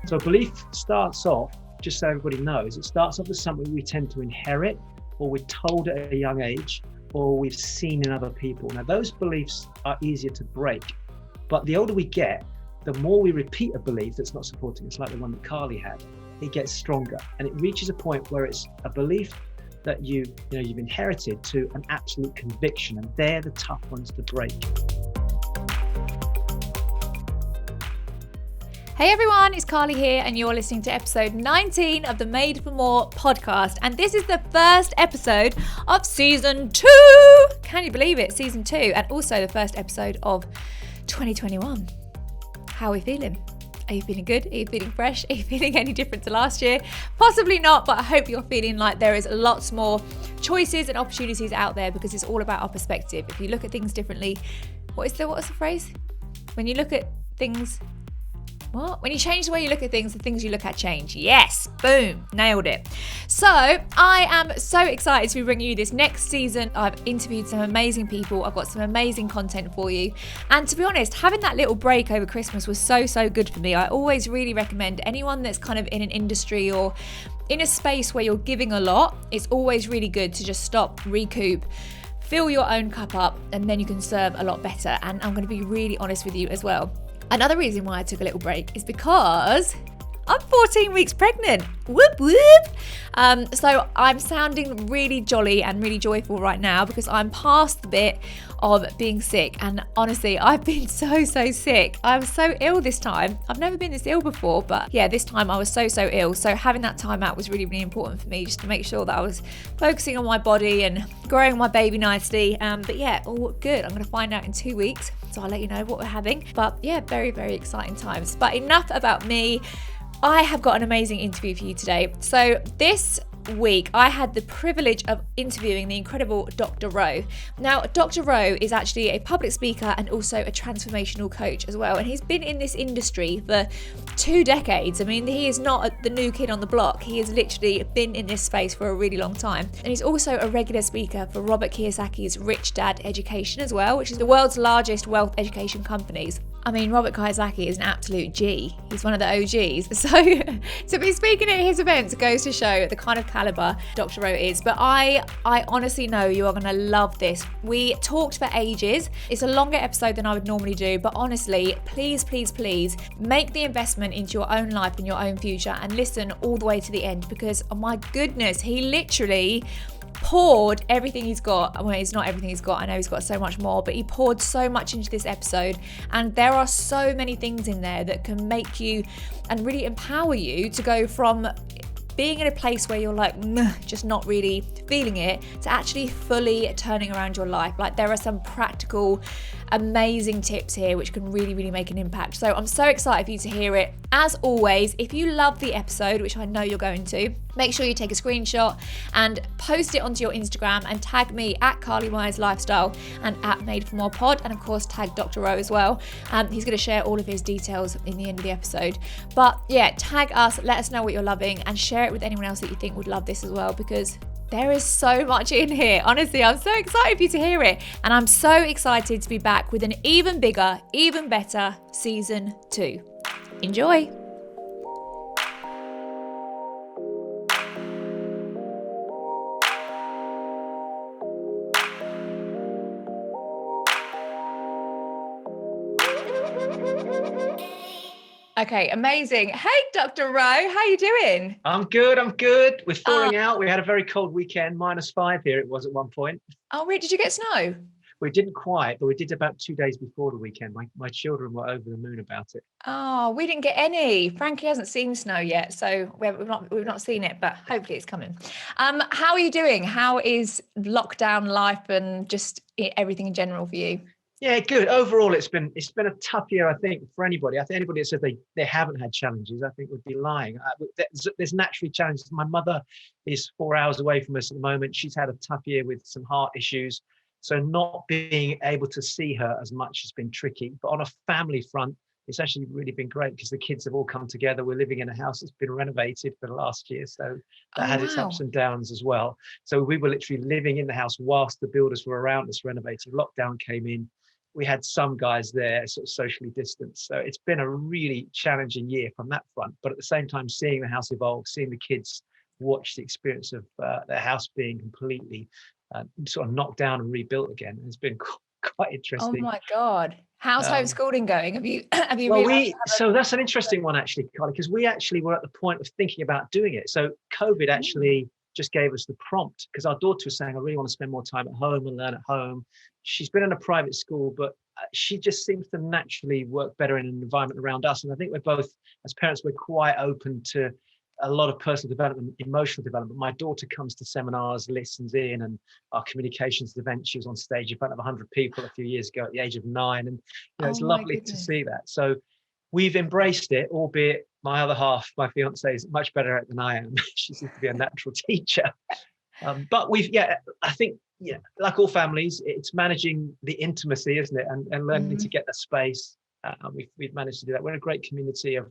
So belief starts off, just so everybody knows, it starts off as something we tend to inherit, or we're told at a young age, or we've seen in other people. Now, those beliefs are easier to break, but the older we get, the more we repeat a belief that's not supporting us, like the one that Carly had, it gets stronger, and it reaches a point where it's a belief that you've inherited to an absolute conviction, and they're the tough ones to break. Hey everyone, it's Carly here, and you're listening to episode 19 of the Made for More podcast. And this is the first episode of season 2. Can you believe it? Season 2, and also the first episode of 2021. How are we feeling? Are you feeling good? Are you feeling fresh? Are you feeling any different to last year? Possibly not, but I hope you're feeling like there is lots more choices and opportunities out there, because it's all about our perspective. If you look at things differently, what's the phrase? When you look at things... When you change the way you look at things, the things you look at change. Yes, boom, nailed it. So I am so excited to be bringing you this next season. I've interviewed some amazing people. I've got some amazing content for you. And to be honest, having that little break over Christmas was so good for me. I always really recommend anyone that's kind of in an industry or in a space where you're giving a lot, it's always really good to just stop, recoup, fill your own cup up, and then you can serve a lot better. And I'm going to be really honest with you as well. Another reason why I took a little break is because I'm 14 weeks pregnant. Whoop whoop. So I'm sounding really jolly and really joyful right now because I'm past the bit of being sick. And honestly, I've been so sick. I was so ill this time. I've never been this ill before, but yeah, this time I was so ill. So having that time out was really important for me, just to make sure that I was focusing on my body and growing my baby nicely. But yeah, all good. I'm going to find out in 2 weeks. So I'll let you know what we're having. But yeah, very exciting times. But enough about me. I have got an amazing interview for you today. So this week I had the privilege of interviewing the incredible Dr. Rowe. Now, Dr. Rowe is actually a public speaker and also a transformational coach as well, and he's been in this industry for 2 decades. I mean, he is not the new kid on the block. He has literally been in this space for a really long time, and he's also a regular speaker for Robert Kiyosaki's Rich Dad Education as well, which is the world's largest wealth education companies. I mean, Robert Kiyosaki is an absolute G. He's one of the OGs. So to be speaking at his events goes to show the kind of caliber Dr. Rowe is. But I honestly know you are going to love this. We talked for ages. It's a longer episode than I would normally do. But honestly, please make the investment into your own life and your own future and listen all the way to the end, because oh my goodness, he literally poured everything he's got. Well, it's not everything he's got. I know he's got so much more, but he poured so much into this episode, and there are so many things in there that can make you and really empower you to go from being in a place where you're like just not really feeling it to actually fully turning around your life. Like, there are some practical amazing tips here which can really make an impact. So I'm so excited for you to hear it. As always, if you love the episode, which I know you're going to, make sure you take a screenshot and post it onto your Instagram and tag me at Carly Myers Lifestyle and at Made for More Pod, and of course tag Dr. Rowe as well. He's going to share all of his details in the end of the episode. But yeah, tag us, let us know what you're loving, and share it with anyone else that you think would love this as well, because there is so much in here. Honestly, I'm so excited for you to hear it. And I'm so excited to be back with an even bigger, even better season 2. Enjoy. Okay, amazing. Hey, Dr. Rowe, how you doing? I'm good. We're thawing out. We had a very cold weekend, -5 here it was at one point. Oh, really? Did you get snow? We didn't quite, but we did about 2 days before the weekend. My children were over the moon about it. Oh, we didn't get any. Frankie hasn't seen snow yet, so we've not seen it, but hopefully it's coming. How are you doing? How is lockdown life and just everything in general for you? Yeah, good. Overall, it's been a tough year, I think, for anybody. I think anybody that says they haven't had challenges, I think would be lying. There's naturally challenges. My mother is 4 hours away from us at the moment. She's had a tough year with some heart issues. So not being able to see her as much has been tricky. But on a family front, it's actually really been great because the kids have all come together. We're living in a house that's been renovated for the last year. So that had its ups and downs as well. So we were literally living in the house whilst the builders were around us renovating. Lockdown came in. we had some guys there sort of socially distanced. So it's been a really challenging year from that front. But at the same time, seeing the house evolve, seeing the kids watch the experience of their house being completely sort of knocked down and rebuilt again has been quite interesting. Oh my God. How's homeschooling going? Have you well, so that's an interesting one actually, Carly, because we actually were at the point of thinking about doing it. So COVID actually just gave us the prompt, because our daughter was saying, I really want to spend more time at home and learn at home. She's been in a private school, but she just seems to naturally work better in an environment around us. And I think we're both, as parents, we're quite open to a lot of personal development, emotional development. My daughter comes to seminars, listens in, and our communications event, she was on stage in front of 100 people a few years ago at the age of 9. And it's lovely to see that. So we've embraced it, albeit my other half, my fiance, is much better at it than I am. She seems to be a natural teacher. But I think, like all families, it's managing the intimacy, isn't it? And learning to get the space. We've managed to do that. We're a great community of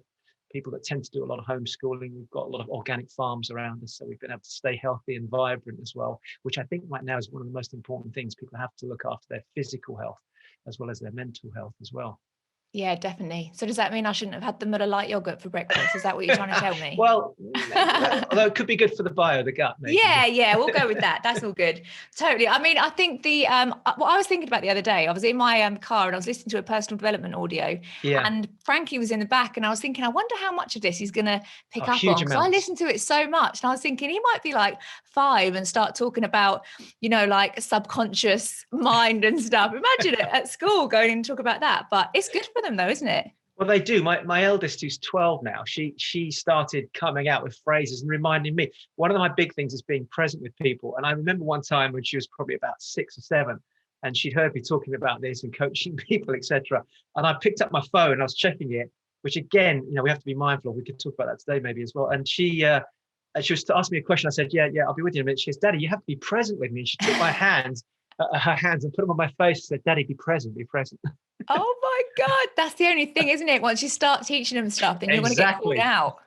people that tend to do a lot of homeschooling. We've got a lot of organic farms around us, so we've been able to stay healthy and vibrant as well, which I think right now is one of the most important things. People have to look after their physical health as well as their mental health as well. Yeah, definitely. So does that mean I shouldn't have had the Muller light yogurt for breakfast? Is that what you're trying to tell me? Well, although it could be good for the the gut, maybe. Yeah, we'll go with that. That's all good. Totally. I mean, I think what I was thinking about the other day, I was in my car and I was listening to a personal development audio, and Frankie was in the back, and I was thinking, I wonder how much of this he's going to pick up on, because I listened to it so much, and I was thinking he might be like 5 and start talking about, like subconscious mind and stuff. Imagine it at school going and talk about that, but it's good for them though, isn't it? Well, they do. My eldest, who's 12 now, she started coming out with phrases and reminding me. One of my big things is being present with people. And I remember one time when she was probably about 6 or 7, and she'd heard me talking about this and coaching people, etc. And I picked up my phone and I was checking it, which again, we have to be mindful of. We could talk about that today maybe as well. And she was to ask me a question. I said, yeah, I'll be with you in a minute. She goes, Daddy, you have to be present with me. And she took my hands, her hands, and put them on my face and said, Daddy, be present, be present. Oh my God, that's the only thing, isn't it? Once you start teaching them stuff, then you're going to get called out.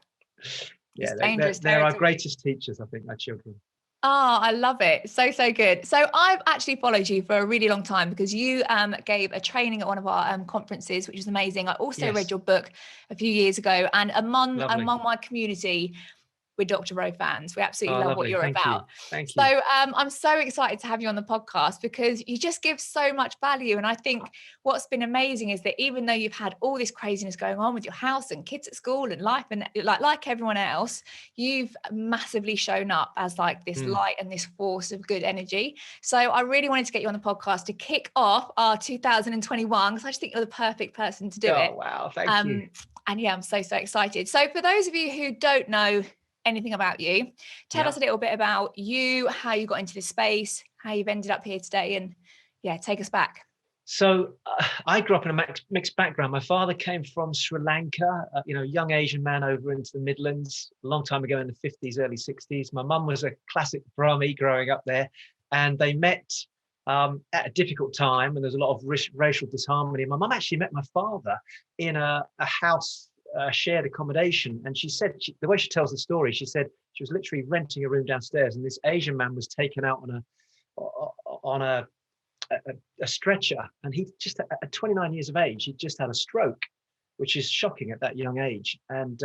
Yeah, they're our greatest teachers, I think, our children. Oh, I love it. So good. So I've actually followed you for a really long time because you gave a training at one of our conferences, which was amazing. I also read your book a few years ago, and among my community, we're Dr. Ro fans. We absolutely love what you're about. Thank you. So I'm so excited to have you on the podcast because you just give so much value. And I think what's been amazing is that even though you've had all this craziness going on with your house and kids at school and life, and like everyone else, you've massively shown up as like this light and this force of good energy. So I really wanted to get you on the podcast to kick off our 2021, because I just think you're the perfect person to do it. Oh, wow. Thank you. And yeah, I'm so excited. So for those of you who don't know anything about you, tell us a little bit about you, how you got into this space, how you've ended up here today, and take us back. So I grew up in a mixed background. My father came from Sri Lanka, young Asian man over into the Midlands a long time ago in the 50s, early 60s. My mum was a classic Brahmi growing up there, and they met at a difficult time, and there's a lot of racial disharmony. My mum actually met my father in a house shared accommodation, and she said the way she tells the story, she said she was literally renting a room downstairs, and this Asian man was taken out on a stretcher, and he just at 29 years of age, he just had a stroke, which is shocking at that young age. And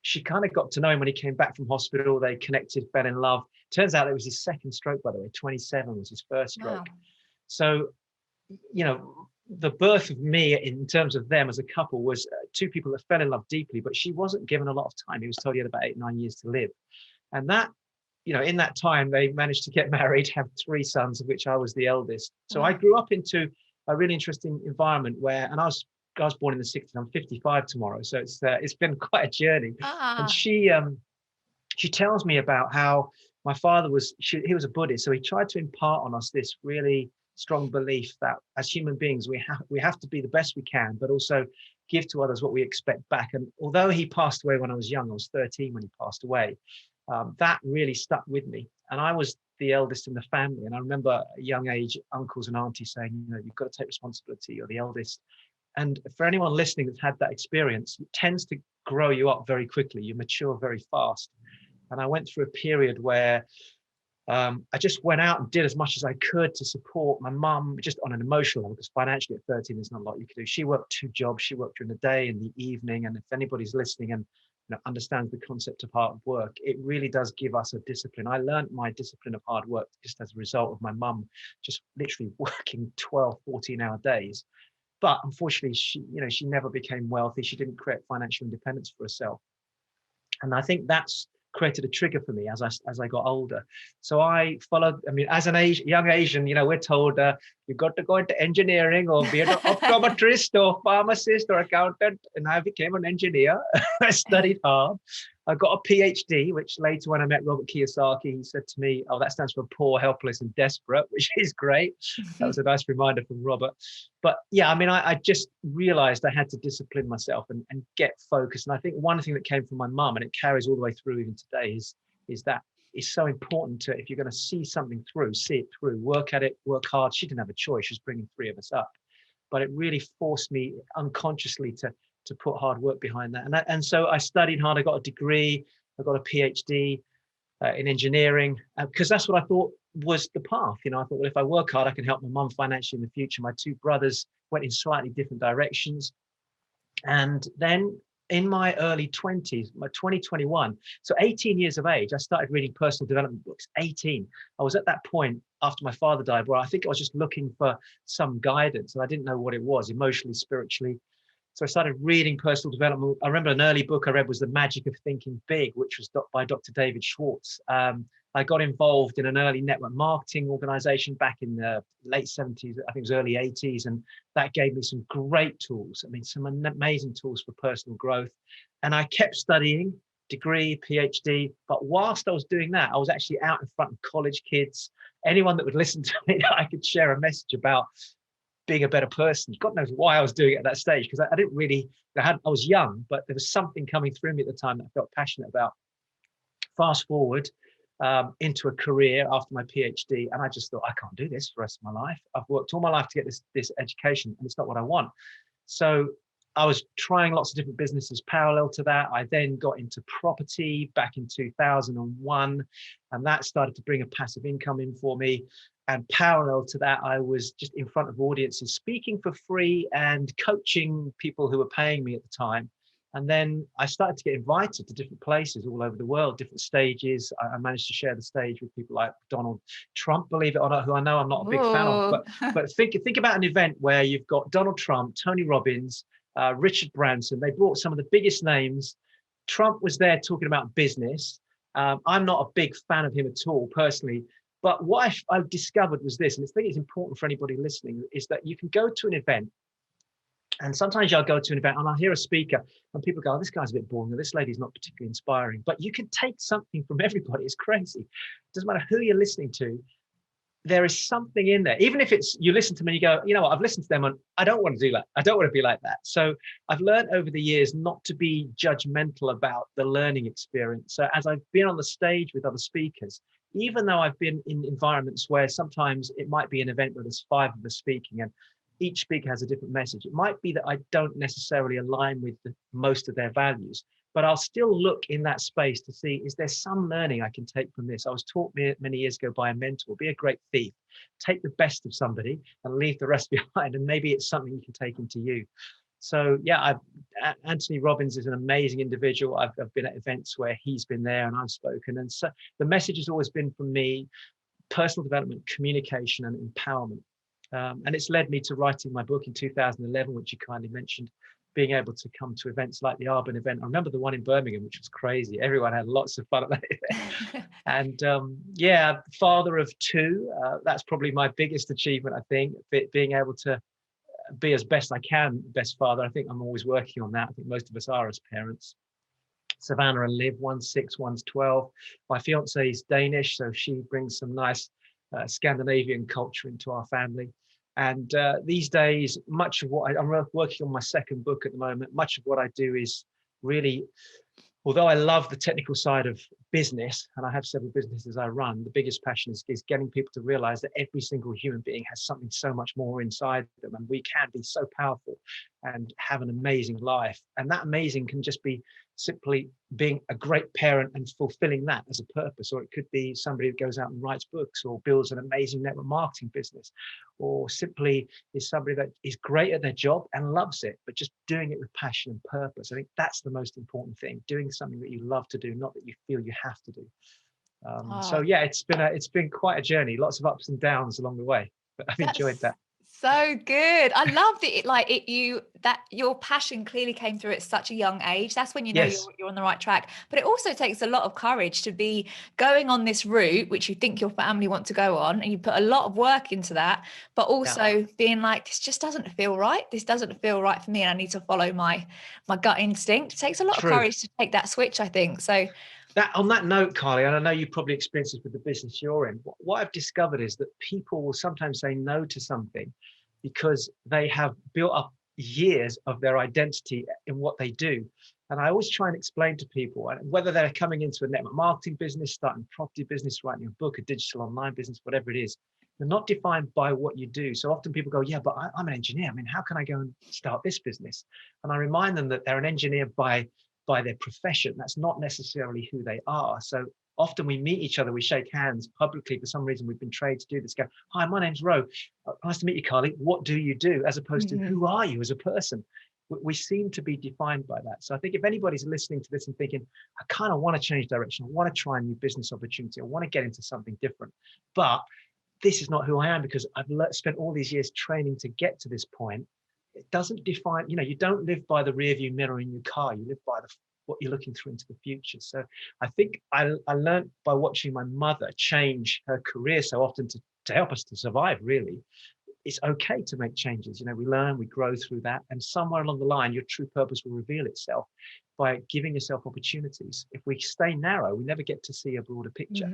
she kind of got to know him when he came back from hospital. They connected, fell in love. Turns out it was his second stroke, by the way. 27 was his first stroke. Wow. So the birth of me in terms of them as a couple was two people that fell in love deeply, but she wasn't given a lot of time. He was told he had about 8-9 years to live. And that, in that time, they managed to get married, have 3 sons, of which I was the eldest. So I grew up into a really interesting environment and I was born in the 60s. I'm 55 tomorrow. So it's been quite a journey. And she tells me about how my father he was a Buddhist. So he tried to impart on us this really strong belief that as human beings, we have to be the best we can, but also give to others what we expect back. And although he passed away when I was young, I was 13 when he passed away, that really stuck with me. And I was the eldest in the family. And I remember at a young age, uncles and aunties saying, you've got to take responsibility, you're the eldest. And for anyone listening that's had that experience, it tends to grow you up very quickly. You mature very fast. And I went through a period where I just went out and did as much as I could to support my mum, just on an emotional level, because financially at 13, there's not a lot you can do. She worked 2 jobs. She worked during the day and the evening. And if anybody's listening and understands the concept of hard work, it really does give us a discipline. I learned my discipline of hard work just as a result of my mum just literally working 12, 14-hour days. But unfortunately, she never became wealthy. She didn't create financial independence for herself. And I think that's created a trigger for me as I got older. So I followed, as an young Asian, we're told you've got to go into engineering or be an optometrist or pharmacist or accountant. And I became an engineer. I studied hard. I got a PhD, which later when I met Robert Kiyosaki, he said to me, oh, that stands for poor, helpless and desperate, which is great. That was a nice reminder from Robert. But yeah, I just realized I had to discipline myself and get focused. And I think one thing that came from my mum, and it carries all the way through even today, is that it's so important to, if you're going to see something through, see it through, work at it, work hard. She didn't have a choice. She was bringing 3 of us up. But it really forced me unconsciously to put hard work behind that. And so I studied hard. I got a degree. I got a PhD in engineering because that's what I thought was the path. I thought, well, if I work hard, I can help my mum financially in the future. My 2 brothers went in slightly different directions. And then in my early 20s, my 2021, so 18 years of age, I started reading personal development books. 18. I was at that point after my father died where I think I was just looking for some guidance and I didn't know what it was, emotionally, spiritually. So I started reading personal development. I remember an early book I read was The Magic of Thinking Big, which was by Dr. David Schwartz. I got involved in an early network marketing organization back in the late 70s, I think it was early 80s. And that gave me some great tools. Some amazing tools for personal growth. And I kept studying, degree, PhD. But whilst I was doing that, I was actually out in front of college kids, anyone that would listen to me, I could share a message about being a better person. God knows why I was doing it at that stage, because I didn't really, I was young, but there was something coming through me at the time that I felt passionate about. Fast forward into a career after my PhD, and I just thought, I can't do this for the rest of my life. I've worked all my life to get this education, and it's not what I want. So I was trying lots of different businesses parallel to that. I then got into property back in 2001, and that started to bring a passive income in for me. And parallel to that, I was just in front of audiences, speaking for free and coaching people who were paying me at the time. And then I started to get invited to different places all over the world, different stages. I managed to share the stage with people like Donald Trump, believe it or not, who I know I'm not a big fan of. But think about an event where you've got Donald Trump, Tony Robbins, Richard Branson. They brought some of the biggest names. Trump was there talking about business. I'm not a big fan of him at all, personally. But what I discovered was this, and I think it's important for anybody listening, is that you can go to an event, and sometimes I'll go to an event and I'll hear a speaker and people go, oh, this guy's a bit boring, or this lady's not particularly inspiring. But you can take something from everybody. It's crazy. It doesn't matter who you're listening to. There is something in there. Even if it's you listen to me and you go, you know what, I've listened to them and I don't want to do that. I don't want to be like that. So I've learned over the years not to be judgmental about the learning experience. So as I've been on the stage with other speakers, even though I've been in environments where sometimes it might be an event where there's 5 of us speaking and each speaker has a different message, it might be that I don't necessarily align with most of their values, but I'll still look in that space to see, is there some learning I can take from this? I was taught many years ago by a mentor, be a great thief, take the best of somebody and leave the rest behind. And maybe it's something you can take into you. So yeah, Anthony Robbins is an amazing individual. I've been at events where he's been there and I've spoken. And so the message has always been from me, personal development, communication and empowerment. And it's led me to writing my book in 2011, which you kindly mentioned, being able to come to events like the Arbon event. I remember the one in Birmingham, which was crazy. Everyone had lots of fun at that event. And yeah, father of 2, that's probably my biggest achievement, I think, being able to be as best I can, best father. I think I'm always working on that. I think most of us are as parents. Savannah and Liv, one's 6, one's 12. My fiance is Danish, so she brings some nice Scandinavian culture into our family. And these days, much of what I'm working on my 2nd book at the moment, much of what I do is really, although I love the technical side of business, and I have several businesses I run, the biggest passion is getting people to realize that every single human being has something so much more inside them, and we can be so powerful and have an amazing life. And that amazing can just be simply being a great parent and fulfilling that as a purpose, or it could be somebody that goes out and writes books or builds an amazing network marketing business, or simply is somebody that is great at their job and loves it, but just doing it with passion and purpose. I think that's the most important thing, doing something that you love to do, not that you feel you have to do. So yeah, it's been quite a journey, lots of ups and downs along the way, but I've enjoyed that. So good. I love that your passion clearly came through at such a young age. That's when you know Yes. you're on the right track. But it also takes a lot of courage to be going on this route, which you think your family want to go on, and you put a lot of work into that, but also being like, this just doesn't feel right. This doesn't feel right for me, and I need to follow my gut instinct. It takes a lot of courage to take that switch, I think. So on that note, Carly, and I know you probably experienced this with the business you're in, what I've discovered is that people will sometimes say no to something because they have built up years of their identity in what they do. And I always try and explain to people, whether they're coming into a network marketing business, starting a property business, writing a book, a digital online business, whatever it is, they're not defined by what you do. So often people go, yeah, but I'm an engineer. I mean, how can I go and start this business? And I remind them that they're an engineer by their profession. That's not necessarily who they are. So often we meet each other, we shake hands publicly. For some reason, we've been trained to do this. Go, hi, my name's Ro. Nice to meet you, Carly. What do you do? As opposed to who are you as a person? We seem to be defined by that. So I think if anybody's listening to this and thinking, I kind of want to change direction, I want to try a new business opportunity, I want to get into something different, but this is not who I am because I've spent all these years training to get to this point. It doesn't define, you don't live by the rear view mirror in your car. You live by what you're looking through into the future. So I think I learned by watching my mother change her career so often to help us to survive, really. It's okay to make changes. We learn, we grow through that. And somewhere along the line, your true purpose will reveal itself by giving yourself opportunities. If we stay narrow, we never get to see a broader picture.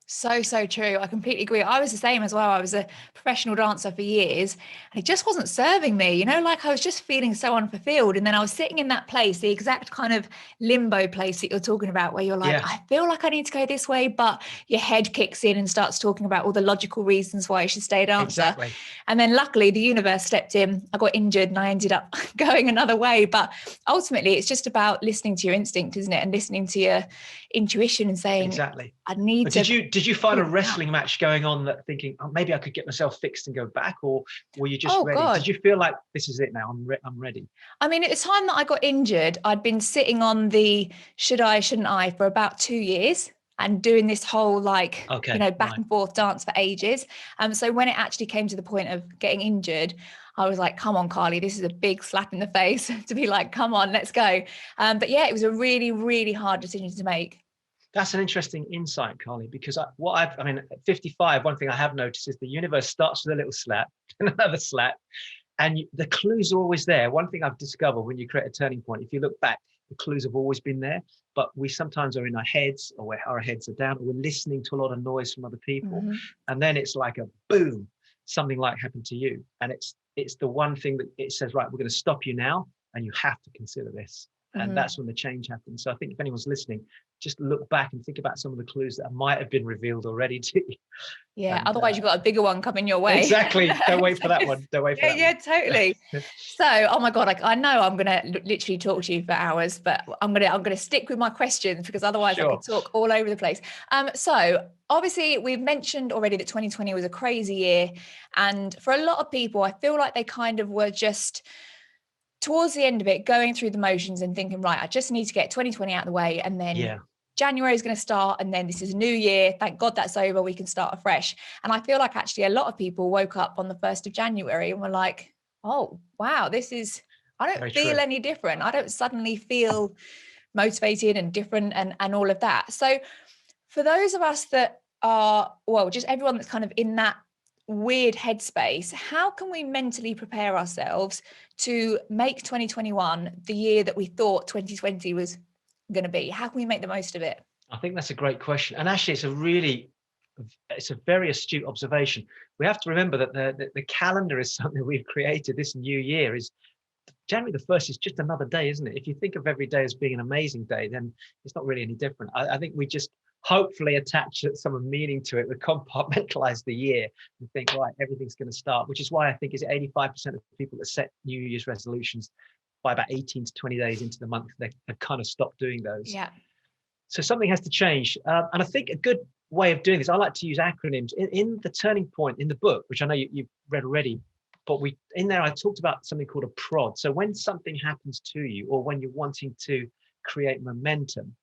So true. I completely agree. I was the same as well. I was a professional dancer for years and it just wasn't serving me, like I was just feeling so unfulfilled. And then I was sitting in that place, the exact kind of limbo place that you're talking about, where you're like, I feel like I need to go this way, but your head kicks in and starts talking about all the logical reasons why you should stay a dancer. Exactly. And then luckily the universe stepped in. I got injured and I ended up going another way. But ultimately it's just about listening to your instinct, isn't it? And listening to your intuition and saying, exactly. I need to. Did you find a wrestling match going on that thinking, oh, maybe I could get myself fixed and go back, or were you just ready? God. Did you feel like this is it now? I'm ready. I mean, at the time that I got injured, I'd been sitting on the should I, shouldn't I for about 2 years and doing this whole back and forth dance for ages. So when it actually came to the point of getting injured, I was like, come on, Carly, this is a big slap in the face to be like, come on, let's go. But yeah, it was a really, really hard decision to make. That's an interesting insight, Carly, because at 55, one thing I have noticed is the universe starts with a little slap and another slap, and the clues are always there. One thing I've discovered when you create a turning point, if you look back, the clues have always been there, but we sometimes are in our heads, or our heads are down, or we're listening to a lot of noise from other people. And then it's like a boom, something like happened to you. And it's the one thing that it says, right, we're going to stop you now, and you have to consider this. And that's when the change happens. So I think if anyone's listening, just look back and think about some of the clues that might have been revealed already to you. Yeah, and, otherwise you've got a bigger one coming your way. Exactly. Don't wait for that one. Don't wait for that one. Yeah, totally. So, oh my God, I know I'm going to literally talk to you for hours, but I'm going to stick with my questions because otherwise I could talk all over the place. So obviously we've mentioned already that 2020 was a crazy year. And for a lot of people, I feel like they kind of were just towards the end of it, going through the motions and thinking, right, I just need to get 2020 out of the way. And then January is going to start. And then this is a new year. Thank God that's over. We can start afresh. And I feel like actually a lot of people woke up on the 1st of January and were like, oh, wow, I don't feel any different. I don't suddenly feel motivated and different and all of that. So for those of us that are, just everyone that's kind of in that weird headspace, how can we mentally prepare ourselves to make 2021 the year that we thought 2020 was going to be? How can we make the most of it? I think that's a great question, and actually it's a very astute observation. We have to remember that the calendar is something we've created. This new year is January the 1st is just another day, isn't it? If you think of every day as being an amazing day, then it's not really any different. I think we just hopefully attach some meaning to it. We compartmentalize the year and think, right, everything's going to start, which is why I think is 85% of people that set New Year's resolutions by about 18 to 20 days into the month, they kind of stop doing those. Yeah. So something has to change. And I think a good way of doing this, I like to use acronyms. In the turning point in the book, which I know you've read already, but in there I talked about something called a prod. So when something happens to you, or when you're wanting to create momentum,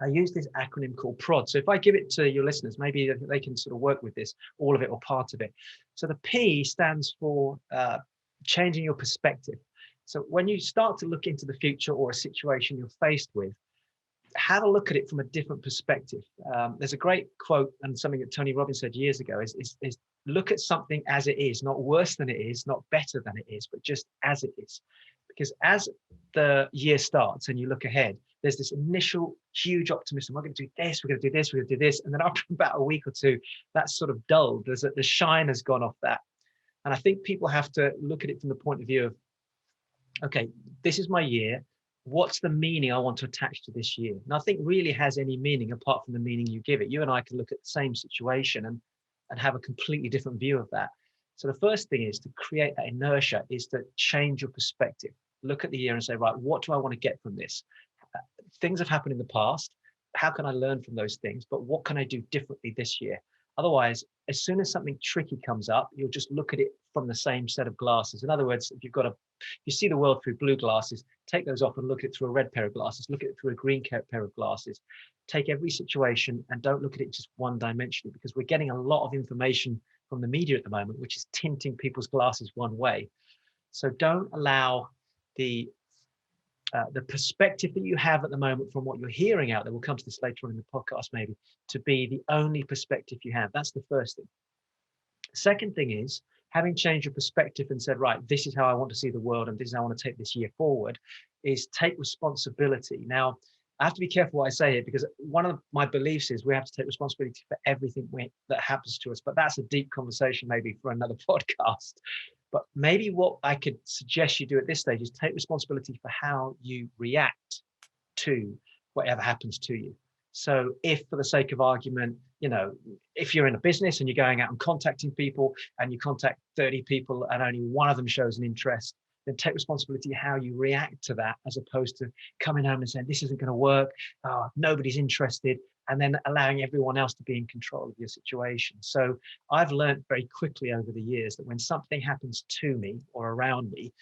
I use this acronym called PROD. So if I give it to your listeners, maybe they can sort of work with this, all of it or part of it. So the P stands for changing your perspective. So when you start to look into the future or a situation you're faced with, have a look at it from a different perspective. There's a great quote, and something that Tony Robbins said years ago, is look at something as it is, not worse than it is, not better than it is, but just as it is. Because as the year starts and you look ahead, there's this initial huge optimism. We're going to do this, we're going to do this, we're going to do this. And then after about a week or two, that's sort of dulled. The shine has gone off that. And I think people have to look at it from the point of view of, okay, this is my year. What's the meaning I want to attach to this year? Nothing really has any meaning apart from the meaning you give it. You and I can look at the same situation and have a completely different view of that. So the first thing is to create that inertia, is to change your perspective. Look at the year and say, right, what do I want to get from this? Things have happened in the past. How can I learn from those things? But what can I do differently this year? Otherwise, as soon as something tricky comes up, you'll just look at it from the same set of glasses. In other words, if you see the world through blue glasses, take those off and look at it through a red pair of glasses, look at it through a green pair of glasses. Take every situation and don't look at it just one dimensionally, because we're getting a lot of information from the media at the moment, which is tinting people's glasses one way. So don't allow the perspective that you have at the moment from what you're hearing out there, we'll come to this later on in the podcast maybe, to be the only perspective you have. That's the first thing. Second thing is, having changed your perspective and said, right, this is how I want to see the world and this is how I want to take this year forward, is take responsibility. Now, I have to be careful what I say here, because one of my beliefs is we have to take responsibility for everything that happens to us. But that's a deep conversation maybe for another podcast. But maybe what I could suggest you do at this stage is take responsibility for how you react to whatever happens to you. So if, for the sake of argument, if you're in a business and you're going out and contacting people and you contact 30 people and only one of them shows an interest, then take responsibility how you react to that, as opposed to coming home and saying, this isn't going to work, nobody's interested, and then allowing everyone else to be in control of your situation. So I've learned very quickly over the years that when something happens to me or around me,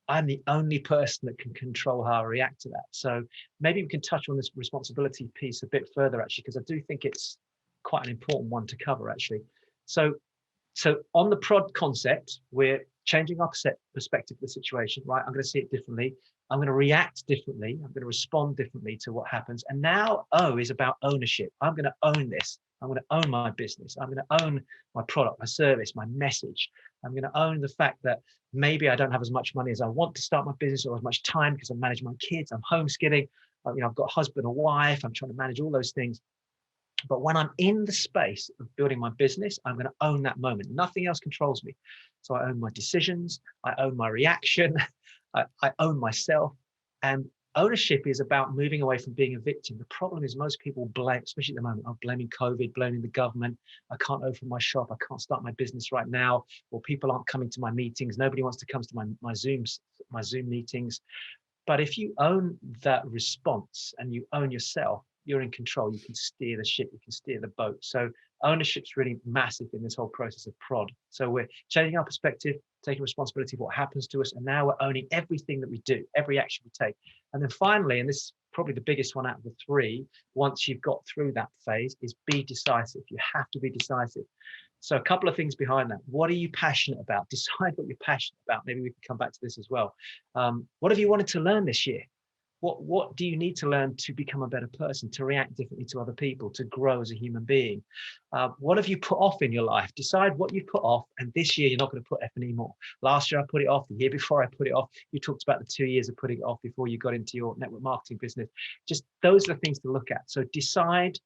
I'm the only person that can control how I react to that. So maybe we can touch on this responsibility piece a bit further, actually, because I do think it's quite an important one to cover, actually. So on the prod concept, we're changing our perspective of the situation, right? I'm going to see it differently. I'm going to react differently. I'm going to respond differently to what happens. And now O is about ownership. I'm going to own this. I'm going to own my business. I'm going to own my product, my service, my message. I'm going to own the fact that maybe I don't have as much money as I want to start my business, or as much time because I'm managing my kids. I'm homeschooling. I've got a husband or wife. I'm trying to manage all those things. But when I'm in the space of building my business, I'm going to own that moment. Nothing else controls me. So I own my decisions. I own my reaction. I own myself. And ownership is about moving away from being a victim. The problem is most people blame, especially at the moment, I'm blaming COVID, blaming the government. I can't open my shop. I can't start my business right now. Or people aren't coming to my meetings. Nobody wants to come to my Zoom meetings. But if you own that response and you own yourself, you're in control. You can steer the ship. You can steer the boat. So ownership's really massive in this whole process of prod. So we're changing our perspective, taking responsibility for what happens to us, and now we're owning everything that we do, every action we take. And then finally, and this is probably the biggest one out of the three, once you've got through that phase, is be decisive. You have to be decisive. So a couple of things behind that. What are you passionate about? Decide what you're passionate about. Maybe we can come back to this as well. What have you wanted to learn this year? What do you need to learn to become a better person, to react differently to other people, to grow as a human being? What have you put off in your life? Decide what you put off, and this year you're not going to put off anymore. Last year I put it off. The year before I put it off. You talked about the 2 years of putting it off before you got into your network marketing business. Just those are the things to look at. So decide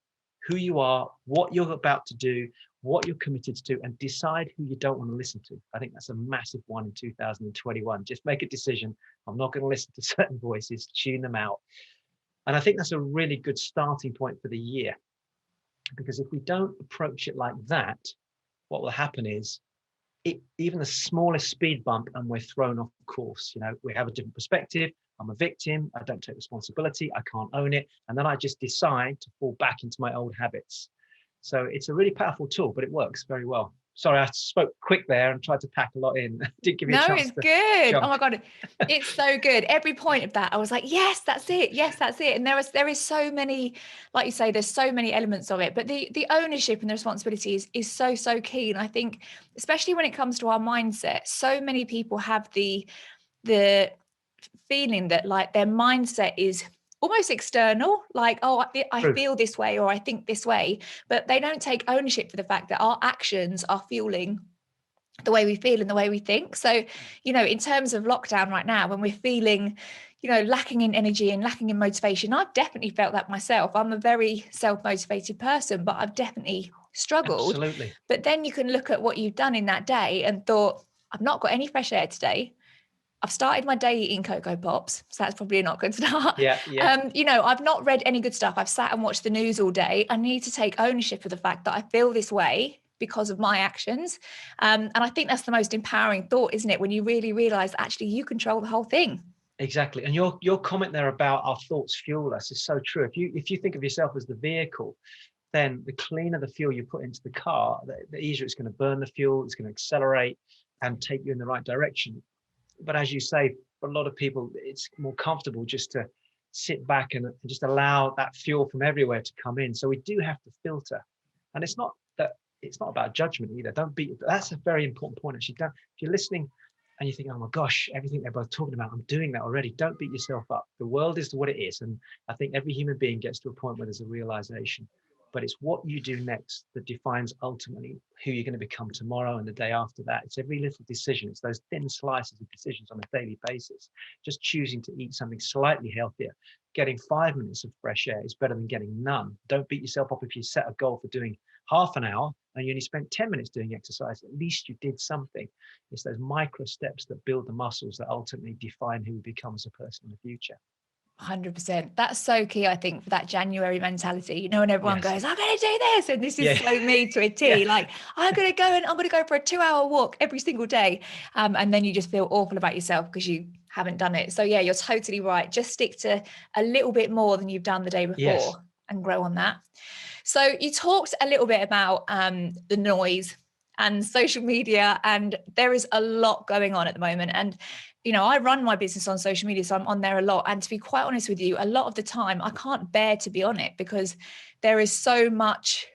who you are, what you're about to do, what you're committed to do, and decide who you don't want to listen to. I think that's a massive one in 2021. Just make a decision. I'm not going to listen to certain voices, tune them out. And I think that's a really good starting point for the year, because if we don't approach it like that, what will happen is even the smallest speed bump and we're thrown off course. We have a different perspective. I'm a victim. I don't take responsibility. I can't own it. And then I just decide to fall back into my old habits. So it's a really powerful tool, but it works very well. Sorry, I spoke quick there and tried to pack a lot in. Didn't give you a chance. No, it's good. Jump. Oh my God. It's so good. Every point of that, I was like, yes, that's it. Yes, that's it. And there is so many, like you say, there's so many elements of it, but the ownership and the responsibility is so, so key. And I think, especially when it comes to our mindset, so many people have the feeling that like their mindset is almost external, like, oh, I feel this way, or I think this way, but they don't take ownership for the fact that our actions are fueling the way we feel and the way we think. So, in terms of lockdown right now, when we're feeling, lacking in energy and lacking in motivation, I've definitely felt that myself. I'm a very self-motivated person, but I've definitely struggled. Absolutely. But then you can look at what you've done in that day and thought, I've not got any fresh air today. I've started my day eating Cocoa Pops, so that's probably not a good start. Yeah. I've not read any good stuff. I've sat and watched the news all day. I need to take ownership of the fact that I feel this way because of my actions. And I think that's the most empowering thought, isn't it? When you really realize that actually you control the whole thing. Exactly. And your comment there about our thoughts fuel us is so true. If you think of yourself as the vehicle, then the cleaner the fuel you put into the car, the easier it's going to burn the fuel, it's going to accelerate and take you in the right direction. But as you say, for a lot of people, it's more comfortable just to sit back and just allow that fuel from everywhere to come in. So we do have to filter. And it's not about judgment either. Don't be, that's a very important point. Actually, if you're listening and you think, oh my gosh, everything they're both talking about, I'm doing that already. Don't beat yourself up. The world is what it is. And I think every human being gets to a point where there's a realization. But it's what you do next that defines ultimately who you're going to become tomorrow and the day after that. It's every little decision. It's those thin slices of decisions on a daily basis. Just choosing to eat something slightly healthier. Getting 5 minutes of fresh air is better than getting none. Don't beat yourself up if you set a goal for doing half an hour and you only spent 10 minutes doing exercise. At least you did something. It's those micro steps that build the muscles that ultimately define who we become as a person in the future. 100%. That's so key, I think, for that January mentality. When everyone goes, I'm going to do this. And this is so me to a T. Like, I'm going to go for a 2-hour walk every single day. And then you just feel awful about yourself because you haven't done it. So yeah, you're totally right. Just stick to a little bit more than you've done the day before and grow on that. So you talked a little bit about the noise and social media, and there is a lot going on at the moment. And I run my business on social media, so I'm on there a lot. And to be quite honest with you, a lot of the time I can't bear to be on it because there is so much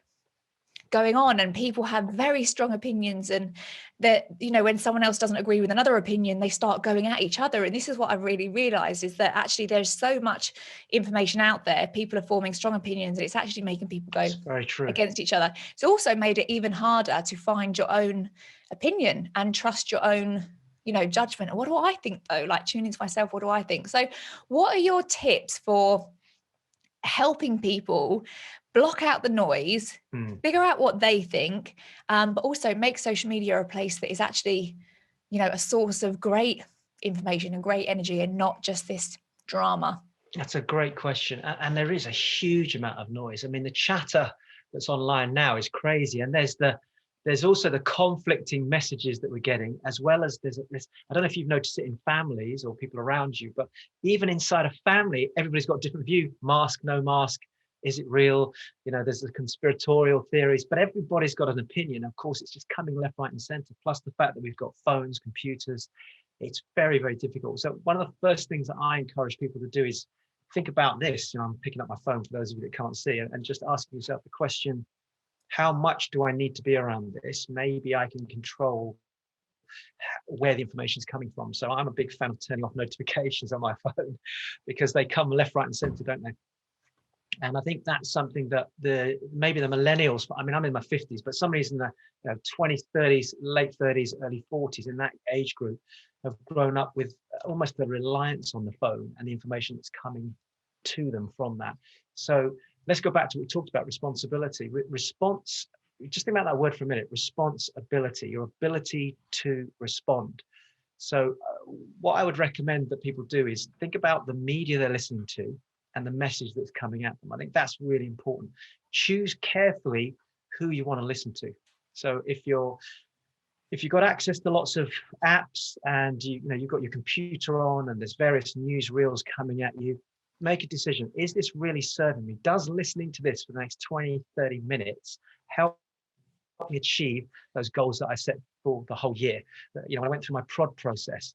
going on and people have very strong opinions, and that, when someone else doesn't agree with another opinion, they start going at each other. And this is what I've really realized, is that actually there's so much information out there. People are forming strong opinions and it's actually making people go against each other. It's also made it even harder to find your own opinion and trust your own judgment. What do I think though? Like, tune into myself. What do I think? So what are your tips for helping people block out the noise, figure out what they think, but also make social media a place that is actually, a source of great information and great energy and not just this drama? That's a great question. And there is a huge amount of noise. I mean, the chatter that's online now is crazy. And there's also the conflicting messages that we're getting, as well as there's I don't know if you've noticed it in families or people around you, but even inside a family, everybody's got a different view. Mask, no mask. Is it real? There's the conspiratorial theories, but everybody's got an opinion. Of course, it's just coming left, right, and center. Plus the fact that we've got phones, computers, it's very, very difficult. So one of the first things that I encourage people to do is think about this. I'm picking up my phone for those of you that can't see, and just asking yourself the question, how much do I need to be around this? Maybe I can control where the information is coming from. So I'm a big fan of turning off notifications on my phone because they come left, right, and center, don't they? And I think that's something that maybe the millennials, I mean, I'm in my 50s, but somebody's in the 20s, 30s, late 30s, early 40s, in that age group, have grown up with almost a reliance on the phone and the information that's coming to them from that. So let's go back to what we talked about, responsibility. Response just think about that word for a minute, responsibility, your ability to respond. So what I would recommend that people do is think about the media they're listening to and the message that's coming at them. I think that's really important. Choose carefully who you want to listen to. So if you've got access to lots of apps and you've got your computer on and there's various news reels coming at you, make a decision. Is this really serving me? Does listening to this for the next 20, 30 minutes help me achieve those goals that I set for the whole year? When I went through my prod process,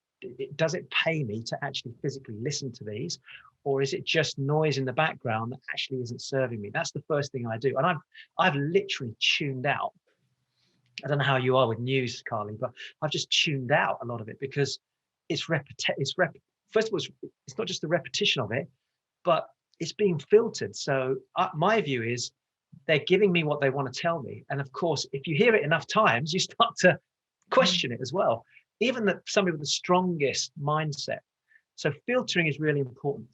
does it pay me to actually physically listen to these? Or is it just noise in the background that actually isn't serving me? That's the first thing I do. And I've literally tuned out. I don't know how you are with news, Carly, but I've just tuned out a lot of it because first of all, it's not just the repetition of it, but it's being filtered. So my view is they're giving me what they want to tell me. And of course, if you hear it enough times, you start to question it as well, even somebody with the strongest mindset. So filtering is really important.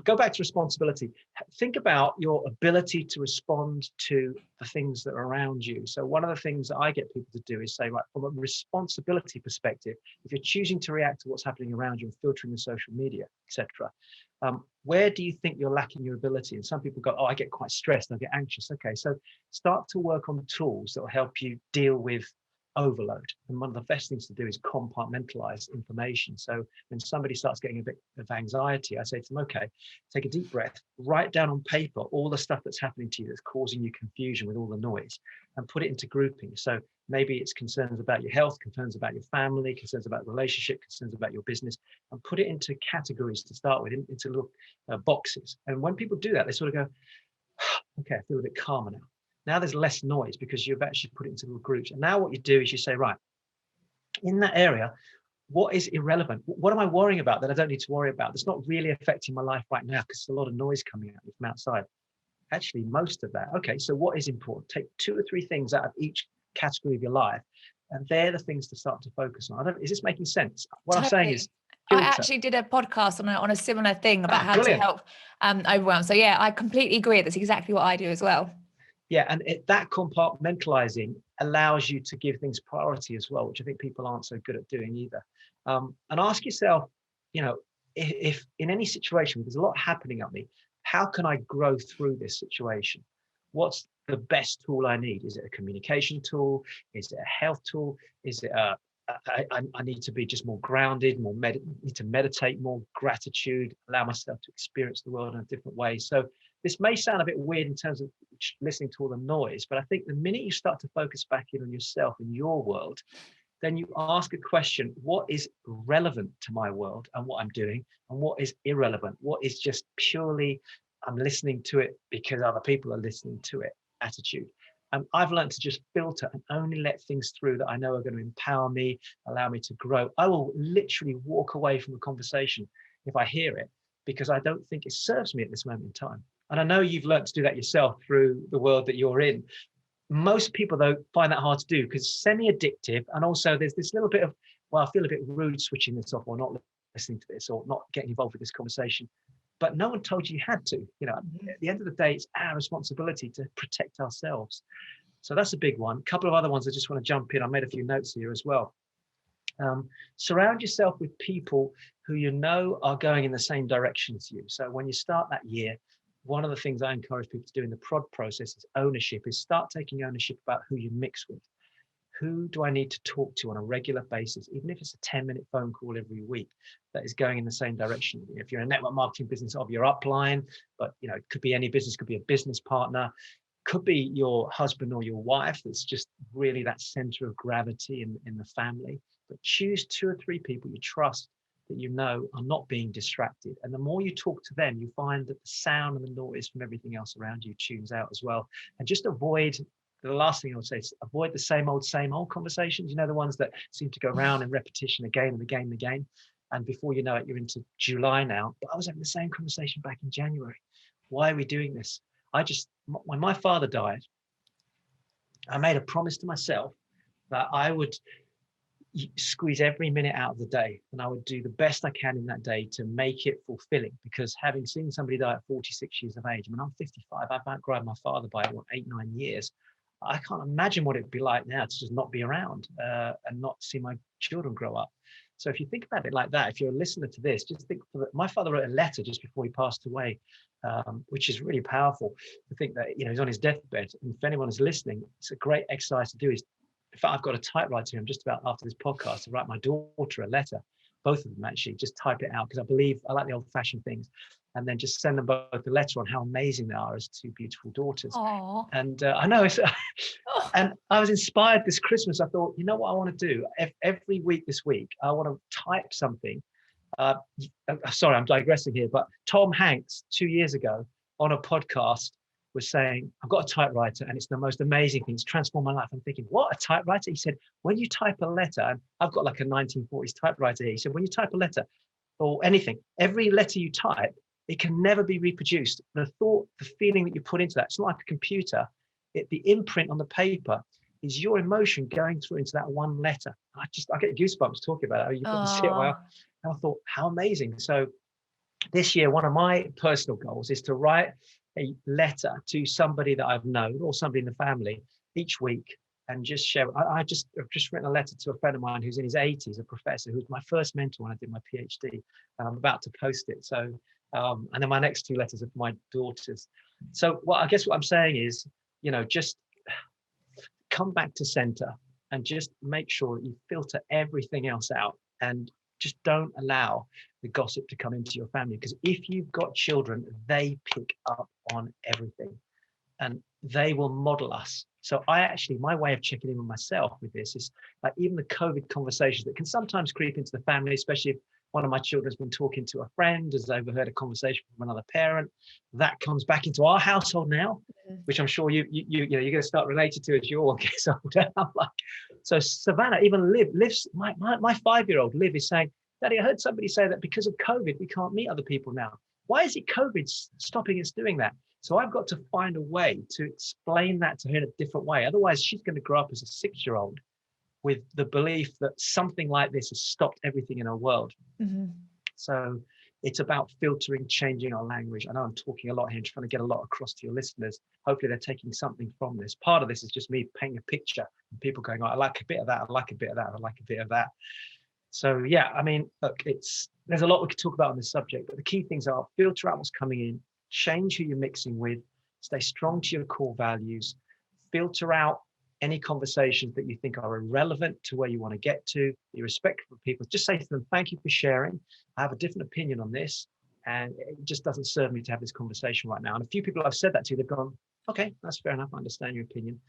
Go back to responsibility. Think about your ability to respond to the things that are around you. So one of the things that I get people to do is say, right, from a responsibility perspective, if you're choosing to react to what's happening around you and filtering the social media, etc., where do you think you're lacking your ability? And some people go, oh, I get quite stressed, I get anxious. Okay, so start to work on tools that will help you deal with overload. And one of the best things to do is compartmentalize information. So when somebody starts getting a bit of anxiety, I say to them, okay, take a deep breath, write down on paper all the stuff that's happening to you that's causing you confusion with all the noise, and put it into grouping. So maybe it's concerns about your health, concerns about your family, concerns about relationship, concerns about your business, and put it into categories to start with, into little boxes. And when people do that, they sort of go, okay, I feel a bit calmer now. Now there's less noise because you've actually put it into little groups. And now what you do is you say, right, in that area, what is irrelevant? What am I worrying about that I don't need to worry about? That's not really affecting my life right now because there's a lot of noise coming at me from outside. Actually, most of that. Okay, so what is important? Take 2 or 3 things out of each category of your life, and they're the things to start to focus on. Is this making sense? What I'm saying is, filter. I actually did a podcast on a similar thing about how brilliant. to help overwhelm. So yeah, I completely agree. That's exactly what I do as well. Yeah, and that compartmentalizing allows you to give things priority as well, which I think people aren't so good at doing either. And ask yourself, if in any situation, there's a lot happening at me, how can I grow through this situation? What's the best tool I need? Is it a communication tool? Is it a health tool? Is it I need to be just more grounded, need to meditate more, gratitude, allow myself to experience the world in a different way. So this may sound a bit weird in terms of listening to all the noise, but I think the minute you start to focus back in on yourself and your world, then you ask a question: what is relevant to my world and what I'm doing, and what is irrelevant? What is just purely I'm listening to it because other people are listening to it attitude? I've learned to just filter and only let things through that I know are going to empower me, allow me to grow. I will literally walk away from a conversation if I hear it because I don't think it serves me at this moment in time. And I know you've learned to do that yourself through the world that you're in. Most people, though, find that hard to do because it's semi-addictive. And also there's this little bit of, well, I feel a bit rude switching this off or not listening to this or not getting involved with this conversation. But no one told you had to. At the end of the day, it's our responsibility to protect ourselves. So that's a big one. A couple of other ones I just want to jump in. I made a few notes here as well. Surround yourself with people who you know are going in the same direction as you. So when you start that year, one of the things I encourage people to do in the prod process is ownership, is start taking ownership about who you mix with. Who do I need to talk to on a regular basis, even if it's a 10-minute phone call every week that is going in the same direction? If you're a network marketing business of your upline, but it could be any business, could be a business partner, could be your husband or your wife that's just really that center of gravity in the family. But choose 2 or 3 people you trust that you know are not being distracted. And the more you talk to them, you find that the sound and the noise from everything else around you tunes out as well. And just avoid, the last thing I would say is avoid the same old conversations, the ones that seem to go around in repetition again and again and again. And before you know it, you're into July now. But I was having the same conversation back in January. Why are we doing this? When my father died, I made a promise to myself that I would squeeze every minute out of the day and I would do the best I can in that day to make it fulfilling, because having seen somebody die at 46 years of age, I'm 55, I've outgrown my father by 8-9 years. I can't imagine what it'd be like now to just not be around and not see my children grow up. So if you think about it like that, if you're a listener to this, just think, my father wrote a letter just before he passed away, which is really powerful to think that, he's on his deathbed. And if anyone is listening, it's a great exercise to do. In fact, I've got a typewriter here. I'm just about, after this podcast, to write my daughter a letter, both of them actually, just type it out, because I like the old fashioned things, and then just send them both a letter on how amazing they are as two beautiful daughters. Aww. And I know it's, and I was inspired this Christmas. I thought, you know what I want to do? Every week this week, I want to type something. Sorry, I'm digressing here, but Tom Hanks 2 years ago on a podcast was saying, I've got a typewriter and it's the most amazing thing. It's transformed my life. I'm thinking, what, a typewriter? He said, when you type a letter, and I've got like a 1940s typewriter here. He said, when you type a letter or anything, every letter you type, it can never be reproduced. The thought, the feeling that you put into that, it's not like a computer. The imprint on the paper is your emotion going through into that one letter. I get goosebumps talking about it. You can see it. And I thought, how amazing. So this year, one of my personal goals is to write a letter to somebody that I've known or somebody in the family each week and just share. I've just written a letter to a friend of mine who's in his 80s, a professor who's my first mentor when I did my PhD, and I'm about to post it. So, and then my next two letters are for my daughters. So, I guess what I'm saying is, just come back to center and just make sure that you filter everything else out, and just don't allow the gossip to come into your family, because if you've got children, they pick up on everything and they will model us. So my way of checking in with myself with this is like, even the COVID conversations that can sometimes creep into the family, especially if one of my children has been talking to a friend, has overheard a conversation from another parent, that comes back into our household now, which I'm sure you're going to start related to as your one gets older. So Savannah, even Liv's my 5-year-old Liv is saying, Daddy, I heard somebody say that because of COVID, we can't meet other people now. Why is it COVID stopping us doing that? So I've got to find a way to explain that to her in a different way. Otherwise, she's going to grow up as a 6-year-old with the belief that something like this has stopped everything in our world. Mm-hmm. So it's about filtering, changing our language. I know I'm talking a lot here and trying to get a lot across to your listeners. Hopefully they're taking something from this. Part of this is just me painting a picture and people going, oh, I like a bit of that. I like a bit of that. I like a bit of that. So yeah, I mean, look, there's a lot we could talk about on this subject, but the key things are filter out what's coming in, change who you're mixing with, stay strong to your core values, filter out any conversations that you think are irrelevant to where you want to get to, be respectful of people. Just say to them, thank you for sharing. I have a different opinion on this, and it just doesn't serve me to have this conversation right now. And a few people I've said that to, they've gone, okay, that's fair enough. I understand your opinion.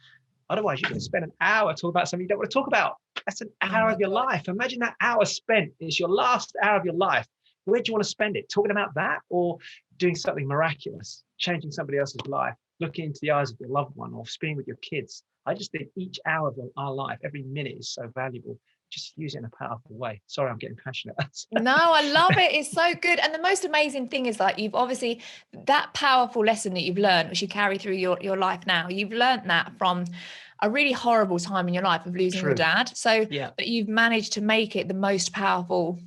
Otherwise, you're going to spend an hour talking about something you don't want to talk about. That's an hour of your life. Imagine that hour spent is your last hour of your life. Where do you want to spend it? Talking about that, or doing something miraculous, changing somebody else's life, looking into the eyes of your loved one, or speaking with your kids? I just think each hour of our life, every minute is so valuable. Just use it in a powerful way. Sorry, I'm getting passionate. No, I love it. It's so good. And the most amazing thing is, like, you've obviously, that powerful lesson that you've learned, which you carry through your life now, you've learned that from a really horrible time in your life of losing your dad. So yeah, but you've managed to make it the most powerful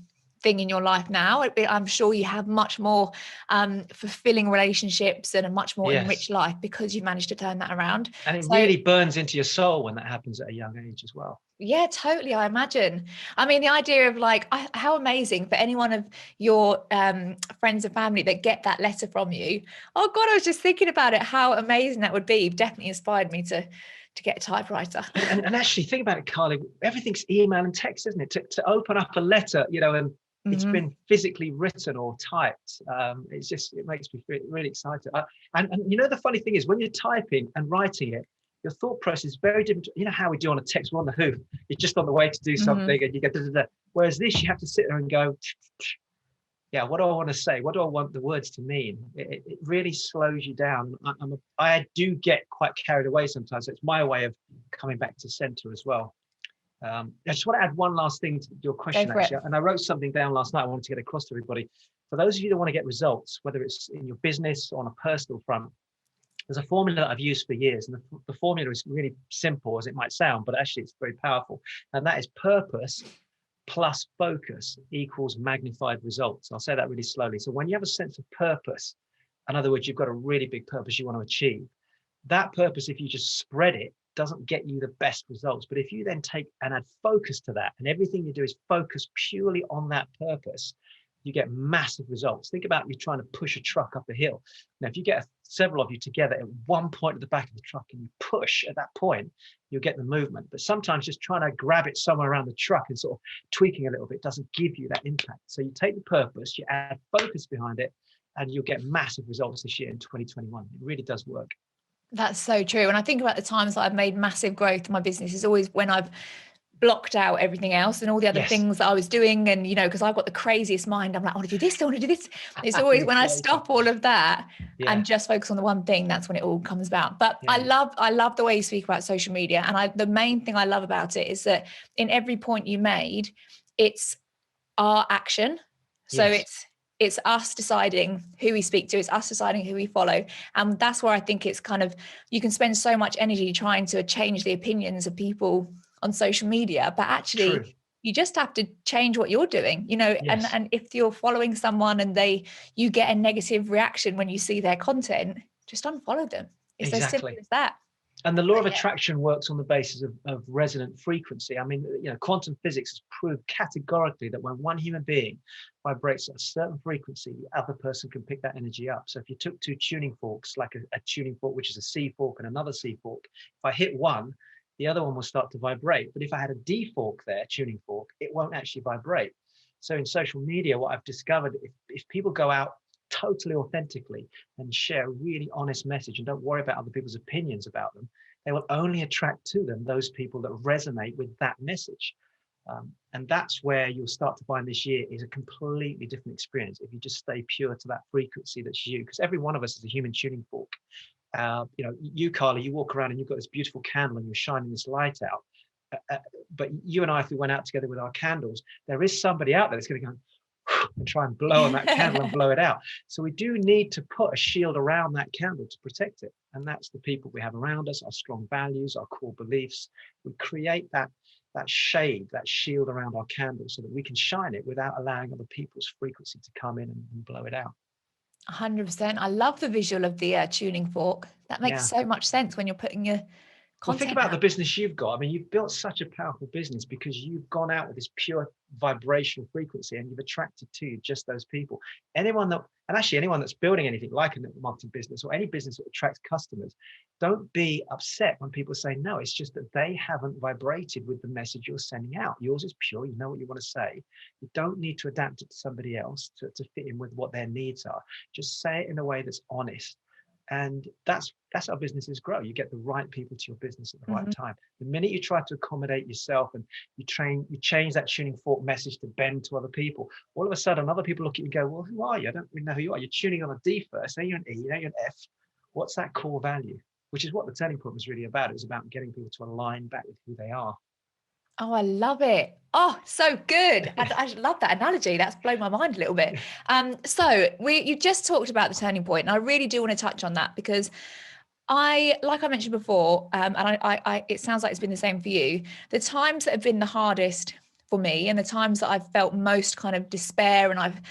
thing in your life now. I'm sure you have much more fulfilling relationships and a much more enriched life because you've managed to turn that around. And it really burns into your soul when that happens at a young age as well. Yeah, totally. I imagine. I mean, the idea of like, how amazing for any one of your friends and family that get that letter from you. Oh God, I was just thinking about it. How amazing that would be. You've definitely inspired me to get a typewriter. And actually think about it, Carly, everything's email and text, isn't it? To open up a letter, and it's been physically written or typed. It makes me feel really excited. And the funny thing is, when you're typing and writing it, your thought process is very different. You know how we do on a text, we're on the hoof. You're just on the way to do something and you go, da, da, da. Whereas this, you have to sit there and go, yeah, what do I want to say? What do I want the words to mean? It really slows you down. I do get quite carried away sometimes. So it's my way of coming back to center as well. I just want to add one last thing to your question, actually. And I wrote something down last night I wanted to get across to everybody. For those of you that want to get results, whether it's in your business or on a personal front, there's a formula that I've used for years. And the formula is really simple as it might sound, but actually it's very powerful. And that is purpose plus focus equals magnified results. I'll say that really slowly. So when you have a sense of purpose, in other words, you've got a really big purpose you want to achieve, that purpose, if you just spread it doesn't get you the best results. But if you then take and add focus to that, and everything you do is focus purely on that purpose, you get massive results. Think about you trying to push a truck up a hill. Now, if you get several of you together at one point at the back of the truck and you push at that point, you'll get the movement. But sometimes just trying to grab it somewhere around the truck and sort of tweaking a little bit doesn't give you that impact. So you take the purpose, you add focus behind it, and you'll get massive results this year in 2021. It really does work. That's so true. And I think about the times that I've made massive growth in my business is always when I've blocked out everything else and all the other things that I was doing. And, you know, because I've got the craziest mind, I'm like, I want to do this, I want to do this. It's always when I stop all of that and just focus on the one thing, that's when it all comes about. But I love the way you speak about social media. And the main thing I love about it is that in every point you made, it's our action. So it's us deciding who we speak to, it's us deciding who we follow. And that's where I think it's kind of, you can spend so much energy trying to change the opinions of people on social media, but actually you just have to change what you're doing, you know. And if you're following someone and you get a negative reaction when you see their content, just unfollow them. It's as simple as that. And the law of attraction works on the basis of resonant frequency. I mean, you know, quantum physics has proved categorically that when one human being vibrates at a certain frequency, the other person can pick that energy up. So if you took two tuning forks, like a tuning fork, which is a C fork and another C fork, if I hit one, the other one will start to vibrate. But if I had a D fork there, tuning fork, it won't actually vibrate. So in social media, what I've discovered, if people go out totally authentically and share a really honest message and don't worry about other people's opinions about them, they will only attract to them those people that resonate with that message. And that's where you'll start to find this year is a completely different experience if you just stay pure to that frequency that's you. Because every one of us is a human tuning fork. You know, you, Carly, you walk around and you've got this beautiful candle and you're shining this light out. But you and I, if we went out together with our candles, there is somebody out there that's going to go and try and blow on that candle and blow it out. So we do need to put a shield around that candle to protect it. And that's the people we have around us, our strong values, our core beliefs. We create that shade, that shield around our candle so that we can shine it without allowing other people's frequency to come in and blow it out. 100%. I love the visual of the tuning fork. That makes so much sense when you're putting your content think about out. the business you've got. I mean, you've built such a powerful business because you've gone out with this pure vibrational frequency and you've attracted to you just those people. Anyone that's building anything like a network marketing business or any business that attracts customers, don't be upset when people say no. It's just that they haven't vibrated with the message you're sending out. Yours is pure. You know what you want to say. You don't need to adapt it to somebody else to fit in with what their needs are. Just say it in a way that's honest. And that's how businesses grow. You get the right people to your business at the right time. The minute you try to accommodate yourself and you change that tuning fork message to bend to other people, all of a sudden other people look at you and go, well, who are you? I don't really know who you are. You're tuning on a D first, then you're an E, then you're an F. What's that core value? Which is what the turning point was really about. It was about getting people to align back with who they are. Oh, I love it. Oh, so good. I love that analogy. That's blown my mind a little bit. So you just talked about the turning point, and I really do want to touch on that because like I mentioned before, and it sounds like it's been the same for you. The times that have been the hardest for me and the times that I've felt most kind of despair and I've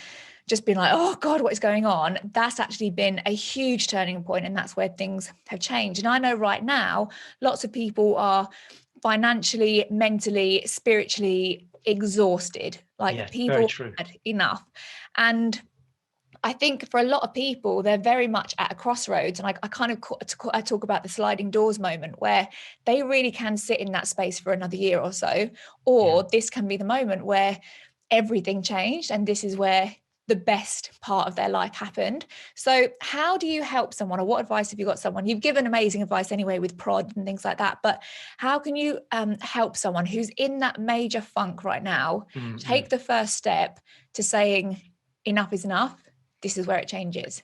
just been like, oh God, what is going on? That's actually been a huge turning point, and that's where things have changed. And I know right now, lots of people are financially, mentally, spiritually exhausted. Like people had enough. And I think for a lot of people, they're very much at a crossroads. And I talk about the sliding doors moment where they really can sit in that space for another year or so, or this can be the moment where everything changed and this is where the best part of their life happened. So how do you help someone, or what advice have you got someone? You've given amazing advice anyway with prod and things like that, but how can you help someone who's in that major funk right now take the first step to saying enough is enough? This is where it changes.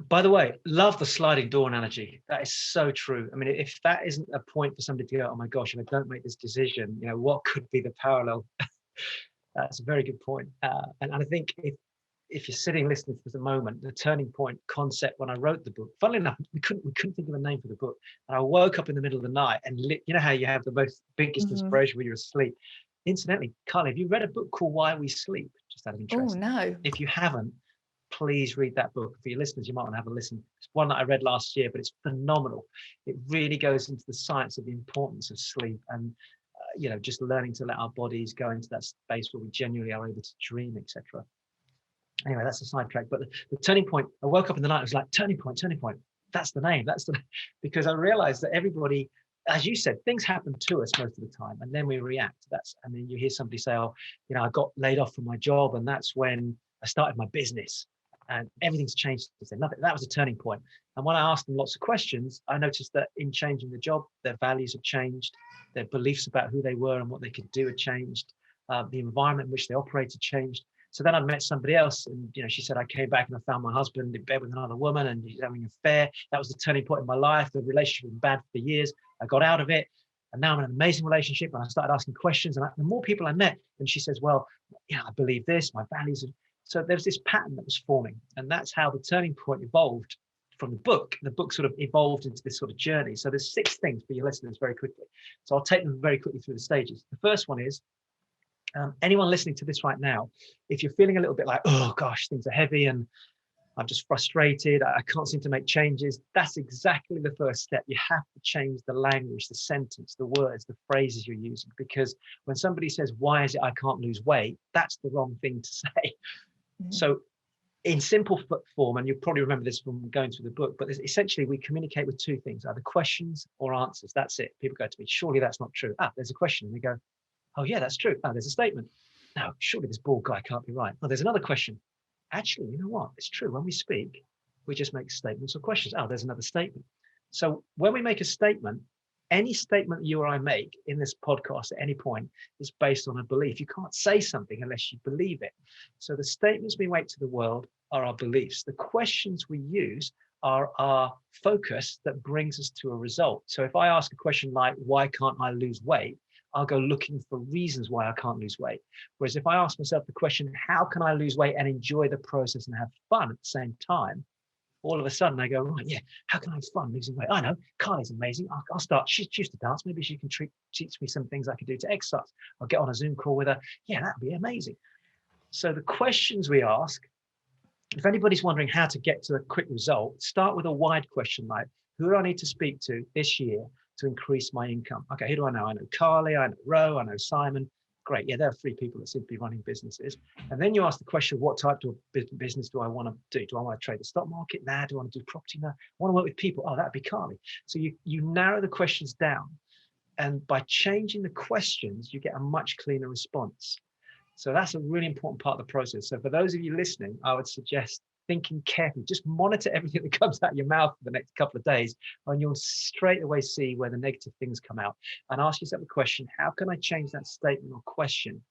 By the way, love the sliding door analogy. That is so true. I mean, if that isn't a point for somebody to go, oh my gosh, if I don't make this decision, you know, what could be the parallel? That's a very good point. And I think if you're sitting listening to the moment, the turning point concept when I wrote the book, funnily enough, we couldn't think of a name for the book. And I woke up in the middle of the night and you know how you have the most biggest inspiration when you're asleep. Incidentally, Carly, have you read a book called Why We Sleep? Just out of interest. Oh, no. If you haven't, please read that book. For your listeners, you might want to have a listen. It's one that I read last year, but it's phenomenal. It really goes into the science of the importance of sleep and, just learning to let our bodies go into that space where we genuinely are able to dream, etc. Anyway, that's a sidetrack. But the turning point, I woke up in the night, I was like, turning point. That's the name. Because I realized that everybody, as you said, things happen to us most of the time, and then we react. And then you hear somebody say, "Oh, I got laid off from my job, and that's when I started my business, and everything's changed." Nothing. That was a turning point. And when I asked them lots of questions, I noticed that in changing the job, their values have changed, their beliefs about who they were and what they could do had changed, the environment in which they operated changed. So then I met somebody else, and she said, I came back and I found my husband in bed with another woman and he's having an affair. That was the turning point in my life. The relationship was bad for years. I got out of it, and now I'm in an amazing relationship. And I started asking questions, and the more people I met, and she says, well, I believe this, my values. So there's this pattern that was forming, and that's how the turning point evolved from the book. The book sort of evolved into this sort of journey. So there's 6 things for your listeners very quickly. So I'll take them very quickly through the stages. The first one is, anyone listening to this right now, if you're feeling a little bit like, oh gosh, things are heavy and I'm just frustrated, I can't seem to make changes, that's exactly the first step. You have to change the language, the sentence, the words, the phrases you're using, because when somebody says, why is it I can't lose weight, that's the wrong thing to say. Mm-hmm. So in simple form, and you'll probably remember this from going through the book, but essentially we communicate with 2 things, either questions or answers. That's it. People go to me, surely that's not true. There's a question. And we go, oh yeah, that's true. There's a statement. No, surely this bald guy can't be right. There's another question. Actually, you know what? It's true. When we speak, we just make statements or questions. There's another statement. So when we make a statement, any statement you or I make in this podcast at any point is based on a belief. You can't say something unless you believe it. So the statements we make to the world are our beliefs. The questions we use are our focus that brings us to a result. So if I ask a question like, why can't I lose weight? I'll go looking for reasons why I can't lose weight. Whereas if I ask myself the question, how can I lose weight and enjoy the process and have fun at the same time? All of a sudden I go, right, yeah, how can I have fun losing weight? I know, Carly's amazing. I'll start, she used to dance. Maybe she can teach me some things I could do to exercise. I'll get on a Zoom call with her. Yeah, that'd be amazing. So the questions we ask, if anybody's wondering how to get to a quick result, start with a wide question like, who do I need to speak to this year to increase my income? Okay, who do I know? I know Carly, I know Ro, I know Simon. Great. Yeah, there are 3 people that seem to be running businesses. And then you ask the question, what type of business do I want to do? Do I want to trade the stock market? Nah. Do I want to do property? Nah. I want to work with people. Oh, that'd be Carly. So you narrow the questions down. And by changing the questions, you get a much cleaner response. So that's a really important part of the process. So for those of you listening, I would suggest thinking carefully. Just monitor everything that comes out of your mouth for the next couple of days, and you'll straight away see where the negative things come out. And ask yourself the question, how can I change that statement or question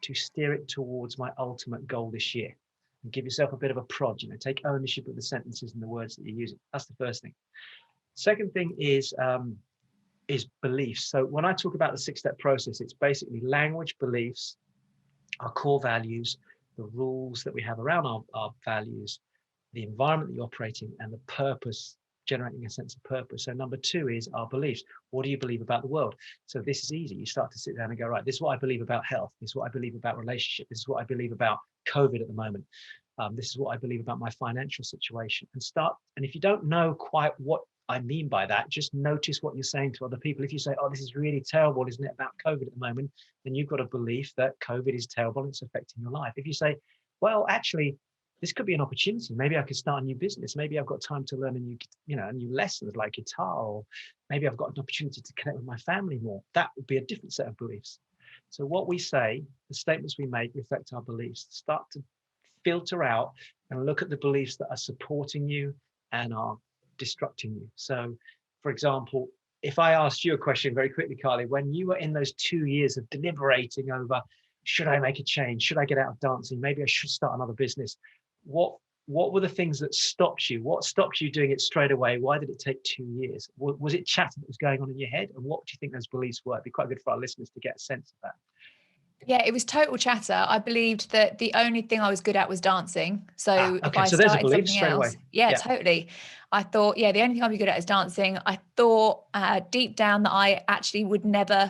to steer it towards my ultimate goal this year? And give yourself a bit of a prod, take ownership of the sentences and the words that you're using. That's the first thing. Second thing is beliefs. So when I talk about the 6-step process, it's basically language, beliefs, our core values, the rules that we have around our values, the environment that you're operating, and the purpose, generating a sense of purpose. So number 2 is our beliefs. What do you believe about the world? So this is easy. You start to sit down and go, right, this is what I believe about health. This is what I believe about relationship. This is what I believe about COVID at the moment. This is what I believe about my financial situation. And if you don't know quite what I mean by that, just notice what you're saying to other people. If you say, oh, this is really terrible, isn't it, about COVID at the moment, then you've got a belief that COVID is terrible and it's affecting your life. If you say, well, actually, this could be an opportunity. Maybe I could start a new business. Maybe I've got time to learn a new lessons like guitar, or maybe I've got an opportunity to connect with my family more. That would be a different set of beliefs. So what we say, the statements we make reflect our beliefs. Start to filter out and look at the beliefs that are supporting you and are destructing you. So, for example, if I asked you a question very quickly, Carly, when you were in those 2 years of deliberating over, should I make a change? Should I get out of dancing? Maybe I should start another business. What were the things that stopped you? What stopped you doing it straight away? Why did it take 2 years? Was it chatter that was going on in your head? And what do you think those beliefs were? It'd be quite good for our listeners to get a sense of that. Yeah, it was total chatter. I believed that the only thing I was good at was dancing. So if I so there's a started belief something straight else, away. yeah, totally. I thought, the only thing I'd be good at is dancing. I thought deep down that I actually would never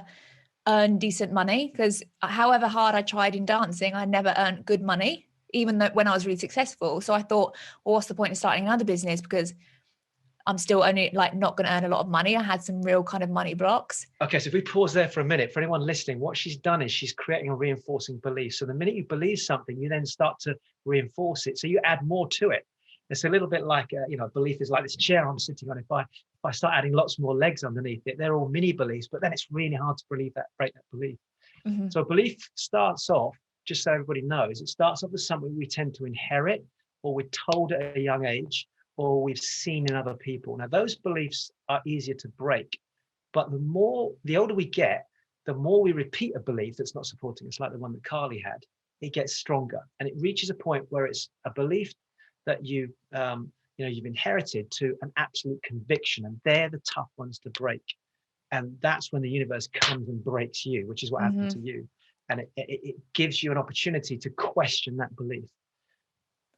earn decent money, because however hard I tried in dancing, I never earned good money. even though when I was really successful. So I thought, well, what's the point of starting another business, because I'm still only like not going to earn a lot of money. I had some real kind of money blocks. Okay, so if we pause there for a minute, for anyone listening, what she's done is she's creating a reinforcing belief. So the minute you believe something, you then start to reinforce it. So you add more to it. It's a little bit like, belief is like this chair I'm sitting on. If I start adding lots more legs underneath it, they're all mini beliefs, but then it's really hard to break that belief. Mm-hmm. So belief starts off, just so everybody knows, it starts off as something we tend to inherit, or we're told at a young age, or we've seen in other people. Now, those beliefs are easier to break, but the older we get, the more we repeat a belief that's not supporting us, like the one that Carly had, it gets stronger, and it reaches a point where it's a belief that you've inherited to an absolute conviction, and they're the tough ones to break. And that's when the universe comes and breaks you, which is what happened to you. And it gives you an opportunity to question that belief.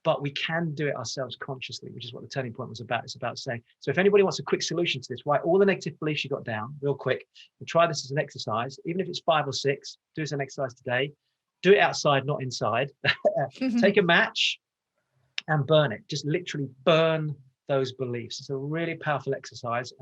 But we can do it ourselves consciously, which is what the turning point was about. It's about saying, so if anybody wants a quick solution to this, write all the negative beliefs you got down real quick, and try this as an exercise. Even if it's 5 or 6, do it as an exercise today. Do it outside, not inside. Take a match and burn it. Just literally burn those beliefs. It's a really powerful exercise.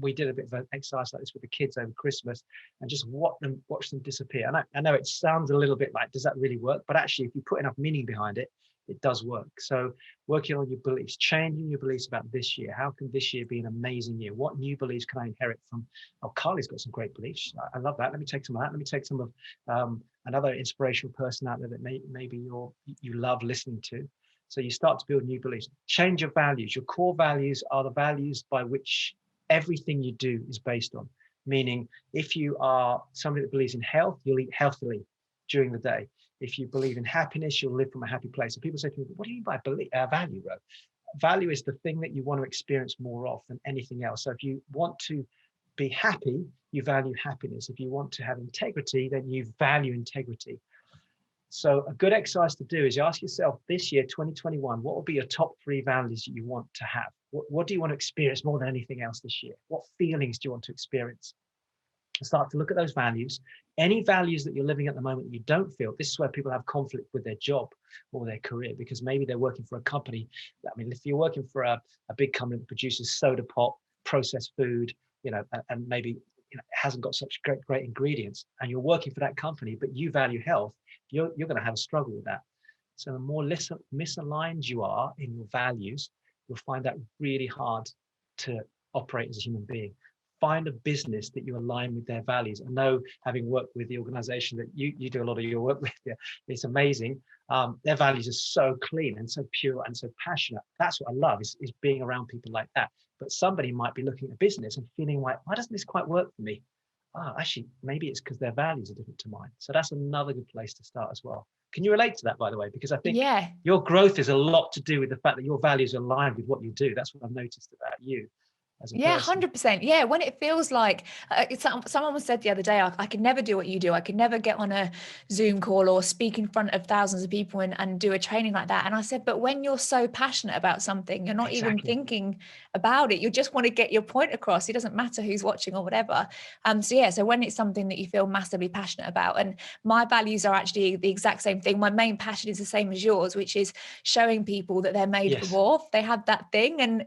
We did a bit of an exercise like this with the kids over Christmas, and just watch them disappear. And I know it sounds a little bit like, does that really work? But actually, if you put enough meaning behind it, it does work. So working on your beliefs, changing your beliefs about this year. How can this year be an amazing year? What new beliefs can I inherit from? Oh, Carly's got some great beliefs. I love that. Let me take some of that. Let me take some of another inspirational person out there that maybe you love listening to. So you start to build new beliefs. Change your values. Your core values are the values by which everything you do is based on. Meaning, if you are somebody that believes in health, you'll eat healthily during the day. If you believe in happiness, you'll live from a happy place. And people say to me, what do you mean by value, Ro? Value is the thing that you want to experience more of than anything else. So if you want to be happy, you value happiness. If you want to have integrity, then you value integrity. So a good exercise to do is you ask yourself this year, 2021, what will be your top 3 values that you want to have? What do you want to experience more than anything else this year? What feelings do you want to experience? And start to look at those values. Any values that you're living at the moment that you don't feel, this is where people have conflict with their job or their career, because maybe they're working for a company. I mean, if you're working for a big company that produces soda pop, processed food, and maybe hasn't got such great ingredients, and you're working for that company, but you value health, you're going to have a struggle with that. So the more misaligned you are in your values, you'll find that really hard to operate as a human being. Find a business that you align with their values. I know, having worked with the organization that you do a lot of your work with, it's amazing. Their values are so clean and so pure and so passionate. That's what I love, is being around people like that. But somebody might be looking at a business and feeling like, why doesn't this quite work for me? Actually, maybe it's because their values are different to mine. So that's another good place to start as well. Can you relate to that, by the way? Because I think your growth is a lot to do with the fact that your values are aligned with what you do. That's what I've noticed about you. Yeah, 100%. Yeah, when it feels like someone said the other day, I could never do what you do. I could never get on a Zoom call or speak in front of thousands of people and do a training like that. And I said, but when you're so passionate about something, you're not even thinking about it. You just want to get your point across. It doesn't matter who's watching or whatever. So when it's something that you feel massively passionate about, and my values are actually the exact same thing. My main passion is the same as yours, which is showing people that they're made for more. They have that thing, and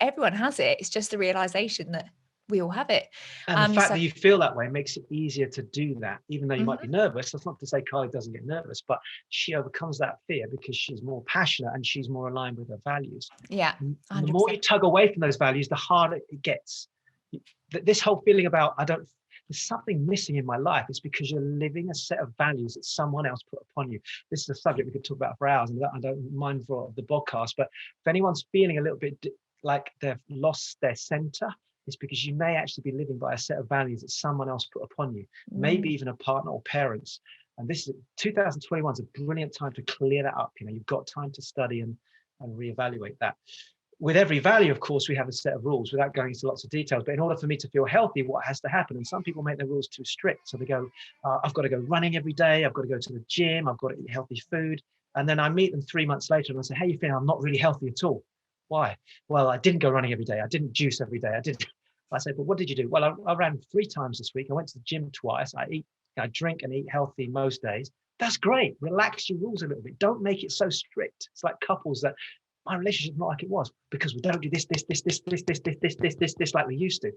everyone has it. It's just the realization that we all have it. And the fact that you feel that way makes it easier to do that, even though you might be nervous. That's not to say Carly doesn't get nervous, but she overcomes that fear because she's more passionate and she's more aligned with her values. Yeah. 100%. The more you tug away from those values, the harder it gets. This whole feeling about, there's something missing in my life, it's because you're living a set of values that someone else put upon you. This is a subject we could talk about for hours, and I don't mind for the podcast, but if anyone's feeling a little bit like they've lost their center, it's because you may actually be living by a set of values that someone else put upon you, maybe even a partner or parents. And this is 2021 is a brilliant time to clear that up. You've got time to study and reevaluate that. With every value, of course, we have a set of rules without going into lots of details. But in order for me to feel healthy, what has to happen? And some people make their rules too strict. So they go, I've got to go running every day. I've got to go to the gym. I've got to eat healthy food. And then I meet them 3 months later and I say, how are you feeling? I'm not really healthy at all. Why? Well, I didn't go running every day. I didn't juice every day. I say, but what did you do? Well, I ran 3 times this week. I went to the gym twice. I drink and eat healthy most days. That's great. Relax your rules a little bit. Don't make it so strict. It's like couples that my relationship's not like it was because we don't do this like we used to.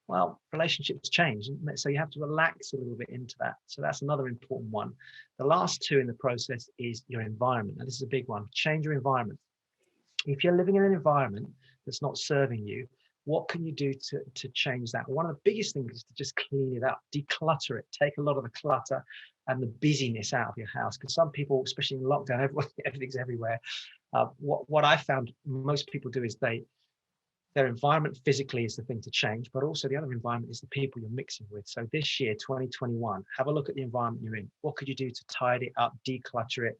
Well, relationships change, so you have to relax a little bit into that. So that's another important one. The last two in the process is your environment. And this is a big one. Change your environment. If you're living in an environment that's not serving you, what can you do to change that? One of the biggest things is to just clean it up, declutter it, take a lot of the clutter and the busyness out of your house. Because some people, especially in lockdown, everything's everywhere. What I found most people do is their environment physically is the thing to change, but also the other environment is the people you're mixing with. So this year, 2021, have a look at the environment you're in. What could you do to tidy it up, declutter it,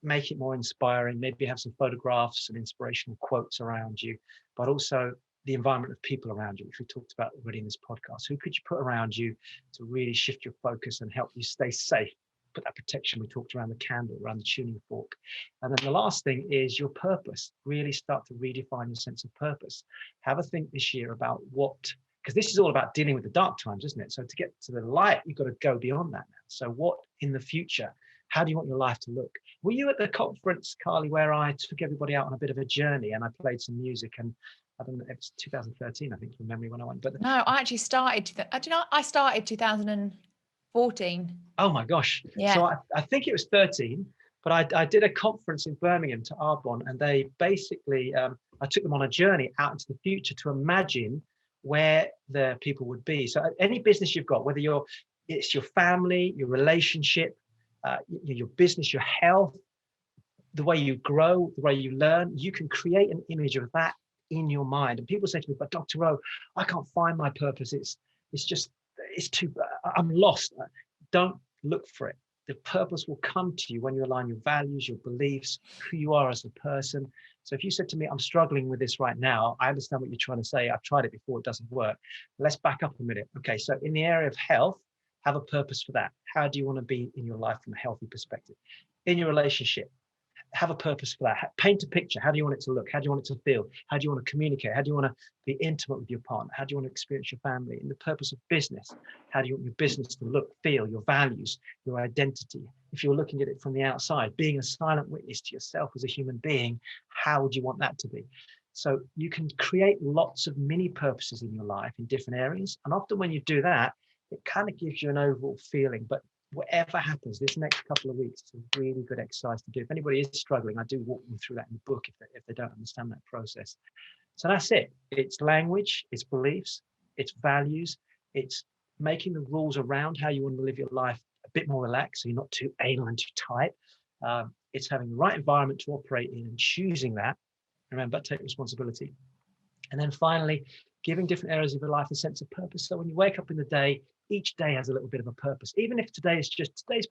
make it more inspiring? Maybe have some photographs and inspirational quotes around you, but also the environment of people around you, which we talked about already in this podcast. Who could you put around you to really shift your focus and help you stay safe? Put that protection we talked around the candle, around the tuning fork. And then the last thing is your purpose. Really start to redefine your sense of purpose. Have a think this year about because this is all about dealing with the dark times, isn't it? So to get to the light, you've got to go beyond that now. So what in the future, how do you want your life to look? Were you at the conference, Carly, where I took everybody out on a bit of a journey and I played some music, and I don't know, it was 2013, I think, from memory, when I went. But No, I actually started. I started 2014. Oh my gosh. Yeah. So I think it was 13, but I did a conference in Birmingham to Arbonne, and they basically, I took them on a journey out into the future to imagine where the people would be. So any business you've got, whether it's your family, your relationship, your business, your health, the way you grow, the way you learn, you can create an image of that in your mind. And people say to me, but Dr. O, I can't find my purpose. It's too, I'm lost. Don't look for it. The purpose will come to you when you align your values, your beliefs, who you are as a person. So if you said to me, I'm struggling with this right now, I understand what you're trying to say. I've tried it before, it doesn't work. Let's back up a minute. Okay, so in the area of health, have a purpose for that. How do you want to be in your life from a healthy perspective? In your relationship, have a purpose for that. Paint a picture. How do you want it to look? How do you want it to feel? How do you want to communicate? How do you want to be intimate with your partner? How do you want to experience your family? In the purpose of business, how do you want your business to look, feel, your values, your identity? If you're looking at it from the outside, being a silent witness to yourself as a human being, how would you want that to be? So you can create lots of mini purposes in your life in different areas. And often when you do that, it kind of gives you an overall feeling. But whatever happens this next couple of weeks, it's a really good exercise to do. If anybody is struggling, I do walk them through that in the book if they don't understand that process. So that's it. It's language, it's beliefs, it's values, it's making the rules around how you want to live your life a bit more relaxed, so you're not too anal and too tight. It's having the right environment to operate in and choosing that. Remember, take responsibility. And then finally, giving different areas of your life a sense of purpose. So when you wake up in the day, each day has a little bit of a purpose. Even if today's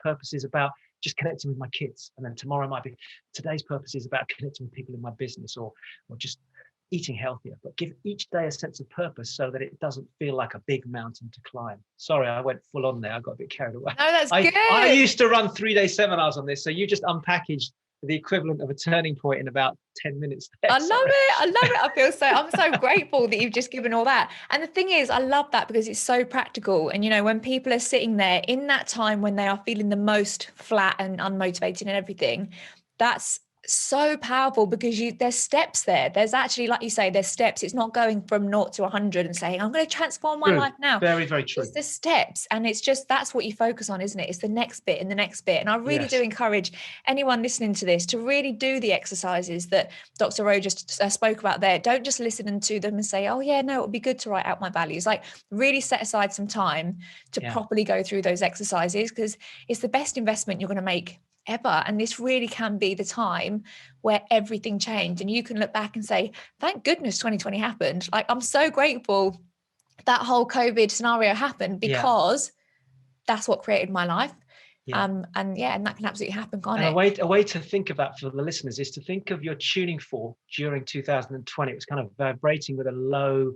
purpose is about just connecting with my kids. And then tomorrow might be, today's purpose is about connecting with people in my business or just eating healthier. But give each day a sense of purpose so that it doesn't feel like a big mountain to climb. Sorry, I went full on there. I got a bit carried away. No, that's good. I used to run 3-day seminars on this. So you just unpackaged the equivalent of a turning point in about 10 minutes there. I love it. I'm so grateful that you've just given all that. And the thing is, I love that because it's so practical. And, you know, when people are sitting there in that time when they are feeling the most flat and unmotivated and everything, that's so powerful because there's steps there. There's actually, like you say, there's steps. It's not going from 0 to 100 and saying, I'm going to transform my life now. Very, very true. It's the steps. And it's just, that's what you focus on, isn't it? It's the next bit and the next bit. And I really do encourage anyone listening to this to really do the exercises that Dr. Rowe just spoke about there. Don't just listen to them and say, oh yeah, no, it would be good to write out my values. Like really set aside some time to properly go through those exercises because it's the best investment you're going to make ever. And this really can be the time where everything changed and you can look back and say, thank goodness 2020 happened. Like, I'm so grateful that whole COVID scenario happened because that's what created my life. And that can absolutely happen, can't it? A way to think of that for the listeners is to think of your tuning fork during 2020. It was kind of vibrating with a low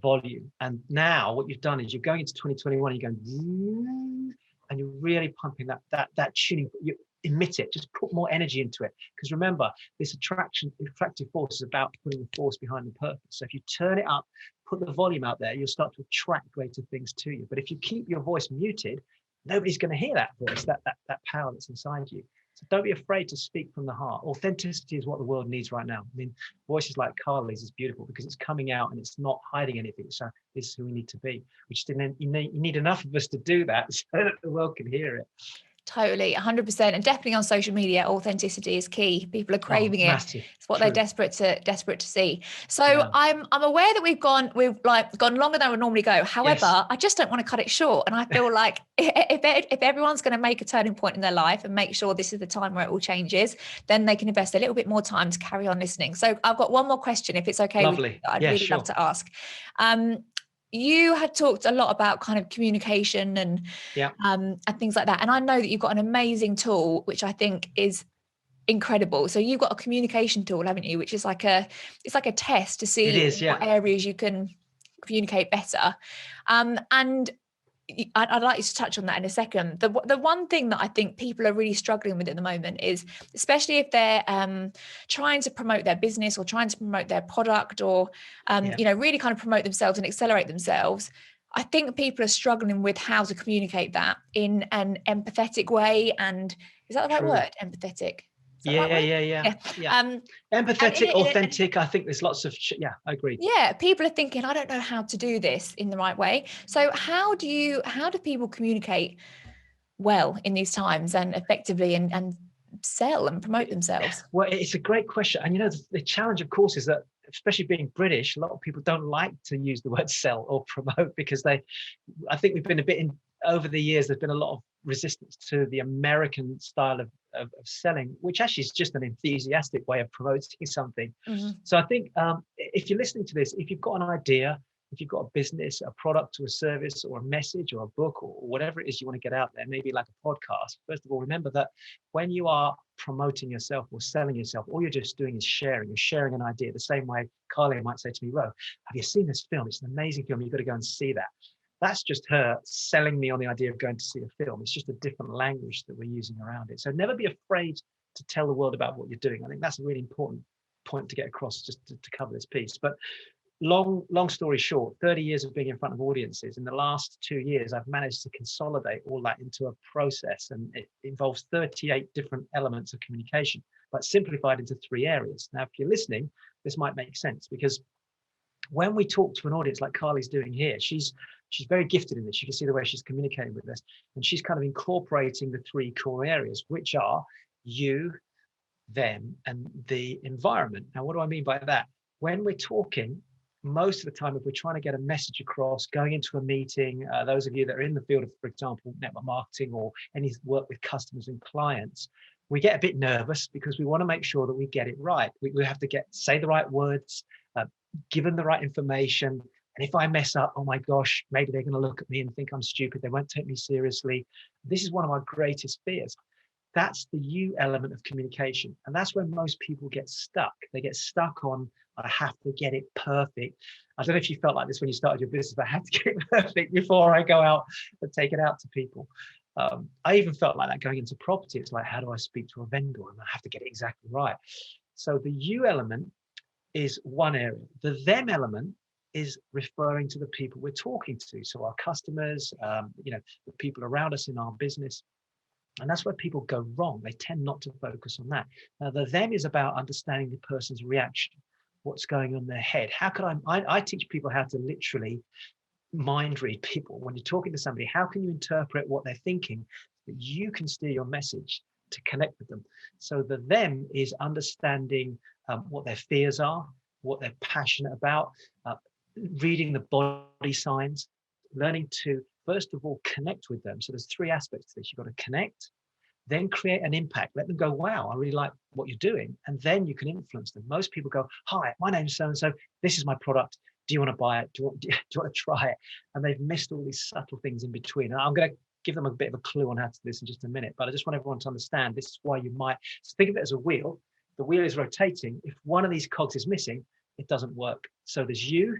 volume. And now what you've done is you're going into 2021, you're going and you're really pumping that tuning. You emit it, just put more energy into it. Because remember, this attractive force is about putting the force behind the purpose. So if you turn it up, put the volume out there, you'll start to attract greater things to you. But if you keep your voice muted, nobody's going to hear that voice, that power that's inside you. So don't be afraid to speak from the heart. Authenticity is what the world needs right now. I mean, voices like Carly's is beautiful because it's coming out and it's not hiding anything. So this is who we need to be. You need enough of us to do that so that the world can hear it. Totally, 100%, and definitely on social media, authenticity is key. People are craving it. Massive. It's what True. they're desperate to see. So I'm aware that we've gone longer than we normally go. However, I just don't want to cut it short, and I feel like if everyone's going to make a turning point in their life and make sure this is the time where it all changes, then they can invest a little bit more time to carry on listening. So I've got one more question, if it's okay. Lovely. With you, I'd really love to ask. You had talked a lot about kind of communication and things like that. And I know that you've got an amazing tool, which I think is incredible. So you've got a communication tool, haven't you? Which is it's like a test to see what areas you can communicate better. And I'd like you to touch on that in a second. The one thing that I think people are really struggling with at the moment is, especially if they're trying to promote their business or trying to promote their product or, really kind of promote themselves and accelerate themselves. I think people are struggling with how to communicate that in an empathetic way. And is that the right word? Empathetic? Yeah. Empathetic, authentic. I think there's lots of, I agree. Yeah. People are thinking, I don't know how to do this in the right way. So how do people communicate well in these times and effectively and sell and promote themselves? Well, it's a great question. And, the challenge, of course, is that, especially being British, a lot of people don't like to use the word sell or promote because I think we've been a bit over the years, there's been a lot of resistance to the American style of selling, which actually is just an enthusiastic way of promoting something. Mm-hmm. So I think if you're listening to this, if you've got an idea, if you've got a business, a product or a service or a message or a book or whatever it is you want to get out there, maybe like a podcast, first of all, remember that when you are promoting yourself or selling yourself, all you're just doing is sharing. You're sharing an idea. The same way Carly might say to me, Ro, have you seen this film? It's an amazing film. You've got to go and see that. That's just her selling me on the idea of going to see a film. It's just a different language that we're using around it. So never be afraid to tell the world about what you're doing. I think that's a really important point to get across, just to cover this piece. But long story short, 30 years of being in front of audiences. In the last 2 years, I've managed to consolidate all that into a process, and it involves 38 different elements of communication, but simplified into 3 areas. Now, if you're listening, this might make sense, because when we talk to an audience like Carly's doing here, she's very gifted in this. You can see the way she's communicating with us, and she's kind of incorporating the 3 core areas, which are you, them, and the environment. Now, what do I mean by that? When we're talking, most of the time, if we're trying to get a message across, going into a meeting, those of you that are in the field of, for example, network marketing or any work with customers and clients, we get a bit nervous because we want to make sure that we get it right. We have to say the right words, given the right information. And if I mess up, oh my gosh, maybe they're going to look at me and think I'm stupid. They won't take me seriously. This is one of our greatest fears. That's the you element of communication. And that's where most people get stuck. They get stuck on, I have to get it perfect. I don't know if you felt like this when you started your business, but I have to get it perfect before I go out and take it out to people. I even felt like that going into property. It's like, how do I speak to a vendor? And I have to get it exactly right. So the you element is one area. The them element is referring to the people we're talking to. So our customers, the people around us in our business. And that's where people go wrong. They tend not to focus on that. Now, the them is about understanding the person's reaction, what's going on in their head. How could I teach people how to literally mind read people. When you're talking to somebody, how can you interpret what they're thinking so that you can steer your message to connect with them? So the them is understanding what their fears are, what they're passionate about, reading the body signs, learning to, first of all, connect with them. So there's 3 aspects to this. You've got to connect, then create an impact. Let them go, wow, I really like what you're doing. And then you can influence them. Most people go, hi, my name's so-and-so. This is my product. Do you want to buy it? Do you want to try it? And they've missed all these subtle things in between. And I'm going to give them a bit of a clue on how to do this in just a minute. But I just want everyone to understand this is why you might think of it as a wheel. The wheel is rotating. If one of these cogs is missing, it doesn't work. So there's you,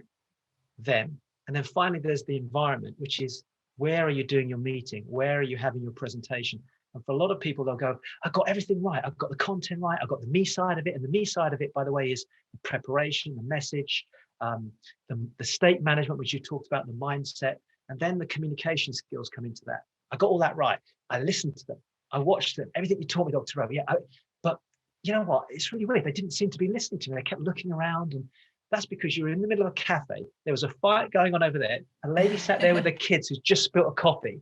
them, and then finally there's the environment, which is where are you doing your meeting? Where are you having your presentation? And for a lot of people, they'll go, I've got everything right. I've got the content right. I've got the me side of it. And the me side of it, by the way, is the preparation, the message, the state management, which you talked about, the mindset, and then the communication skills come into that. I got all that right. I listened to them. I watched them. Everything you taught me, Dr. Rowe. Yeah. But you know what? It's really weird. They didn't seem to be listening to me. They kept looking around, and that's because you were in the middle of a cafe. There was a fight going on over there. A lady sat there with the kids who's just spilt a coffee.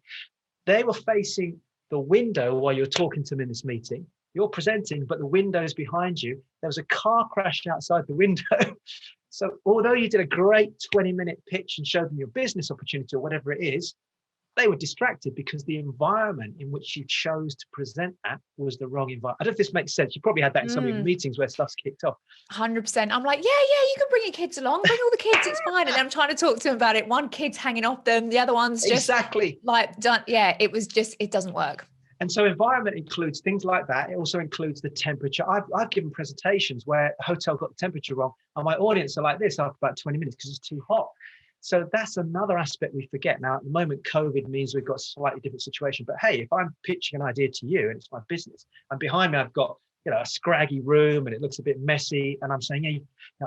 They were facing the window while you were talking to them in this meeting. You're presenting, but the window's behind you. There was a car crashed outside the window. So although you did a great 20-minute pitch and showed them your business opportunity or whatever it is, they were distracted because the environment in which you chose to present at was the wrong environment. I don't know if this makes sense. You probably had that in some of your meetings where stuff's kicked off. 100%. I'm like, yeah, you can bring your kids along. Bring all the kids, it's fine. And I'm trying to talk to them about it. One kid's hanging off them. The other one's just like done. Yeah, it was just, it doesn't work. And so environment includes things like that. It also includes the temperature. I've given presentations where the hotel got the temperature wrong, and my audience are like this after about 20 minutes because it's too hot. So that's another aspect we forget. Now, at the moment, COVID means we've got a slightly different situation. But hey, if I'm pitching an idea to you and it's my business, and behind me I've got a scraggy room and it looks a bit messy, and I'm saying, hey,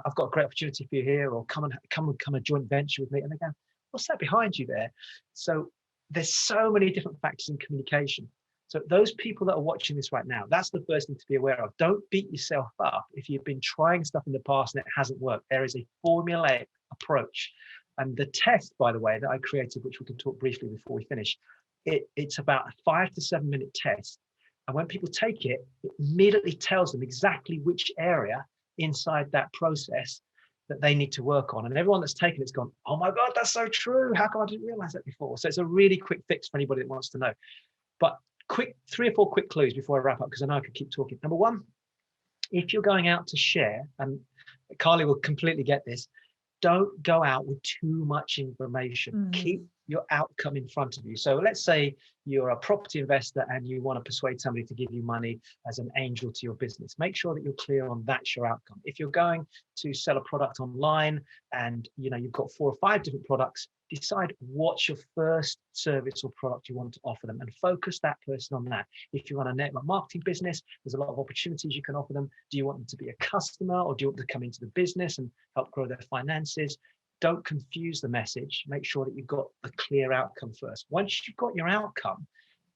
I've got a great opportunity for you here, or come a joint venture with me, and they go, what's that behind you there? So there's so many different factors in communication. So those people that are watching this right now, that's the first thing to be aware of. Don't beat yourself up if you've been trying stuff in the past and it hasn't worked. There is a formulaic approach. And the test, by the way, that I created, which we can talk briefly before we finish, it's about a 5 to 7 minute test. And when people take it, it immediately tells them exactly which area inside that process that they need to work on. And everyone that's taken it's gone, oh my God, that's so true. How come I didn't realize that before? So it's a really quick fix for anybody that wants to know. But 3 or 4 quick clues before I wrap up, because I know I could keep talking. Number one, if you're going out to share, and Carly will completely get this, don't go out with too much information. Keep your outcome in front of you. So let's say you're a property investor and you want to persuade somebody to give you money as an angel to your business. Make sure that you're clear on that's your outcome. If you're going to sell a product online and you've got 4 or 5 different products, decide what's your first service or product you want to offer them and focus that person on that. If you run a network marketing business, there's a lot of opportunities you can offer them. Do you want them to be a customer, or do you want them to come into the business and help grow their finances? Don't confuse the message. Make sure that you've got a clear outcome first. Once you've got your outcome,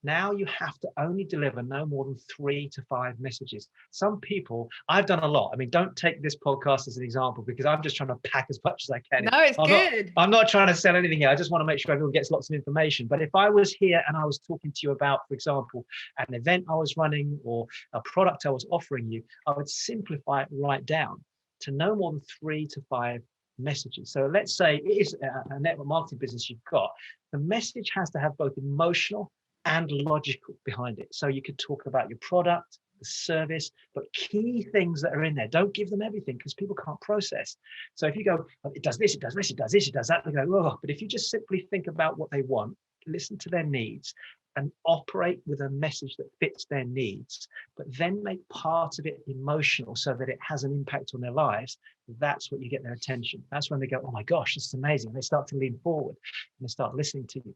now you have to only deliver no more than 3 to 5 messages. Some people, I've done a lot. I mean, don't take this podcast as an example, because I'm just trying to pack as much as I can. No, it's good. I'm not trying to sell anything here. I just want to make sure everyone gets lots of information. But if I was here and I was talking to you about, for example, an event I was running or a product I was offering you, I would simplify it right down to no more than 3 to 5 messages. So let's say it is a network marketing business you've got. The message has to have both emotional and logical behind it. So you could talk about your product, the service, but key things that are in there. Don't give them everything, because people can't process. So if you go, oh, it does this, it does this, it does this, it does that, they go, oh. But if you just simply think about what they want, listen to their needs, and operate with a message that fits their needs, but then make part of it emotional so that it has an impact on their lives, that's what you get their attention. That's when they go, oh my gosh, this is amazing. And they start to lean forward and they start listening to you.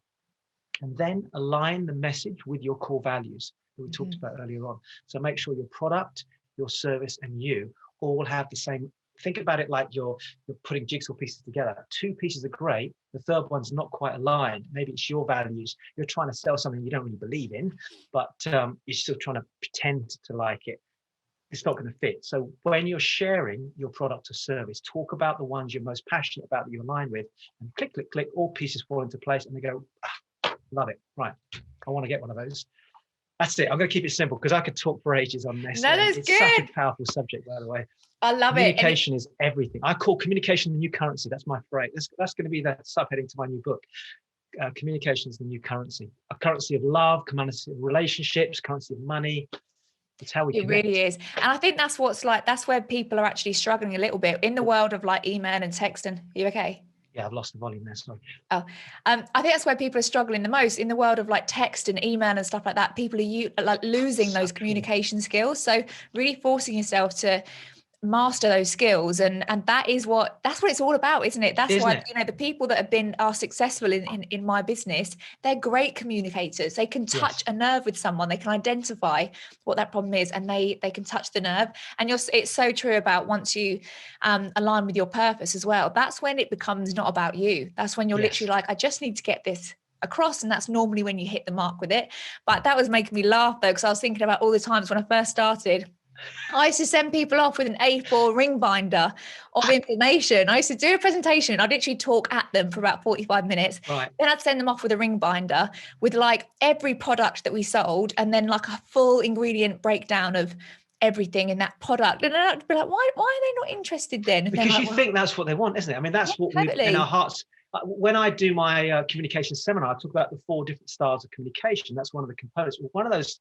And then align the message with your core values that we talked about earlier on. So make sure your product, your service, and you all have the same. Think about it like you're putting jigsaw pieces together. 2 pieces are great. The third one's not quite aligned. Maybe it's your values. You're trying to sell something you don't really believe in, but you're still trying to pretend to like it. It's not going to fit. So when you're sharing your product or service, talk about the ones you're most passionate about that you align with, and click, click, click, all pieces fall into place, and they go, love it. Right. I want to get one of those. That's it. I'm going to keep it simple because I could talk for ages on this. No, that's it's good. Such a powerful subject, by the way. I love Communication is everything. I call communication the new currency. That's my phrase. That's going to be the subheading to my new book. Communication is the new currency. A currency of love, currency of relationships, currency of money. It's how we connect. It really is. And I think that's where people are actually struggling a little bit in the world of like email and texting. Are you okay? Yeah, I've lost the volume there, sorry. Oh, I think that's where people are struggling the most in the world of like text and email and stuff like that. People are like losing those communication skills. So really forcing yourself to master those skills, and that's what it's all about, isn't it? That's why the people that are successful in my business, they're great communicators. They can touch a nerve with someone, they can identify what that problem is, and they can touch the nerve. And it's so true about once you align with your purpose as well, that's when it becomes not about you. That's when you're literally like, I just need to get this across, and that's normally when you hit the mark with it. But that was making me laugh though, because I was thinking about all the times when I first started, I used to send people off with an A4 ring binder of information. I used to do a presentation. I'd literally talk at them for about 45 minutes. Right. Then I'd send them off with a ring binder with like every product that we sold, and then like a full ingredient breakdown of everything in that product. And then I'd be like, why are they not interested then? And Because like, you think that's what they want, isn't it? I mean, that's what we in our hearts. When I do my communication seminar, I talk about the 4 different styles of communication. That's one of the components. One of those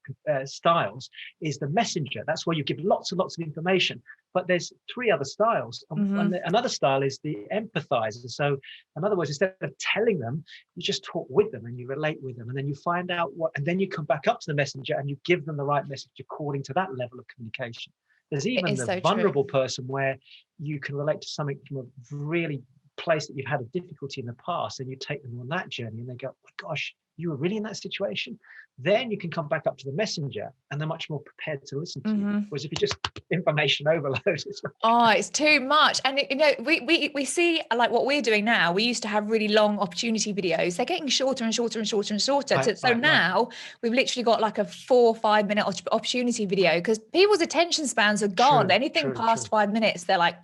styles is the messenger. That's where you give lots and lots of information. But there's 3 other styles. And another style is the empathizer. So in other words, instead of telling them, you just talk with them and you relate with them. And then you find out and then you come back up to the messenger and you give them the right message according to that level of communication. There's even the vulnerable person where you can relate to something from a really place that you've had a difficulty in the past, and you take them on that journey and they go, oh my gosh, you were really in that situation. Then you can come back up to the messenger and they're much more prepared to listen to you. Whereas if you just information overload, it's too much. And you know, we see like what we're doing now. We used to have really long opportunity videos. They're getting shorter and shorter and shorter and shorter. So now we've literally got like a 4 or 5 minute opportunity video, because people's attention spans are gone. Anything past 5 minutes, they're like,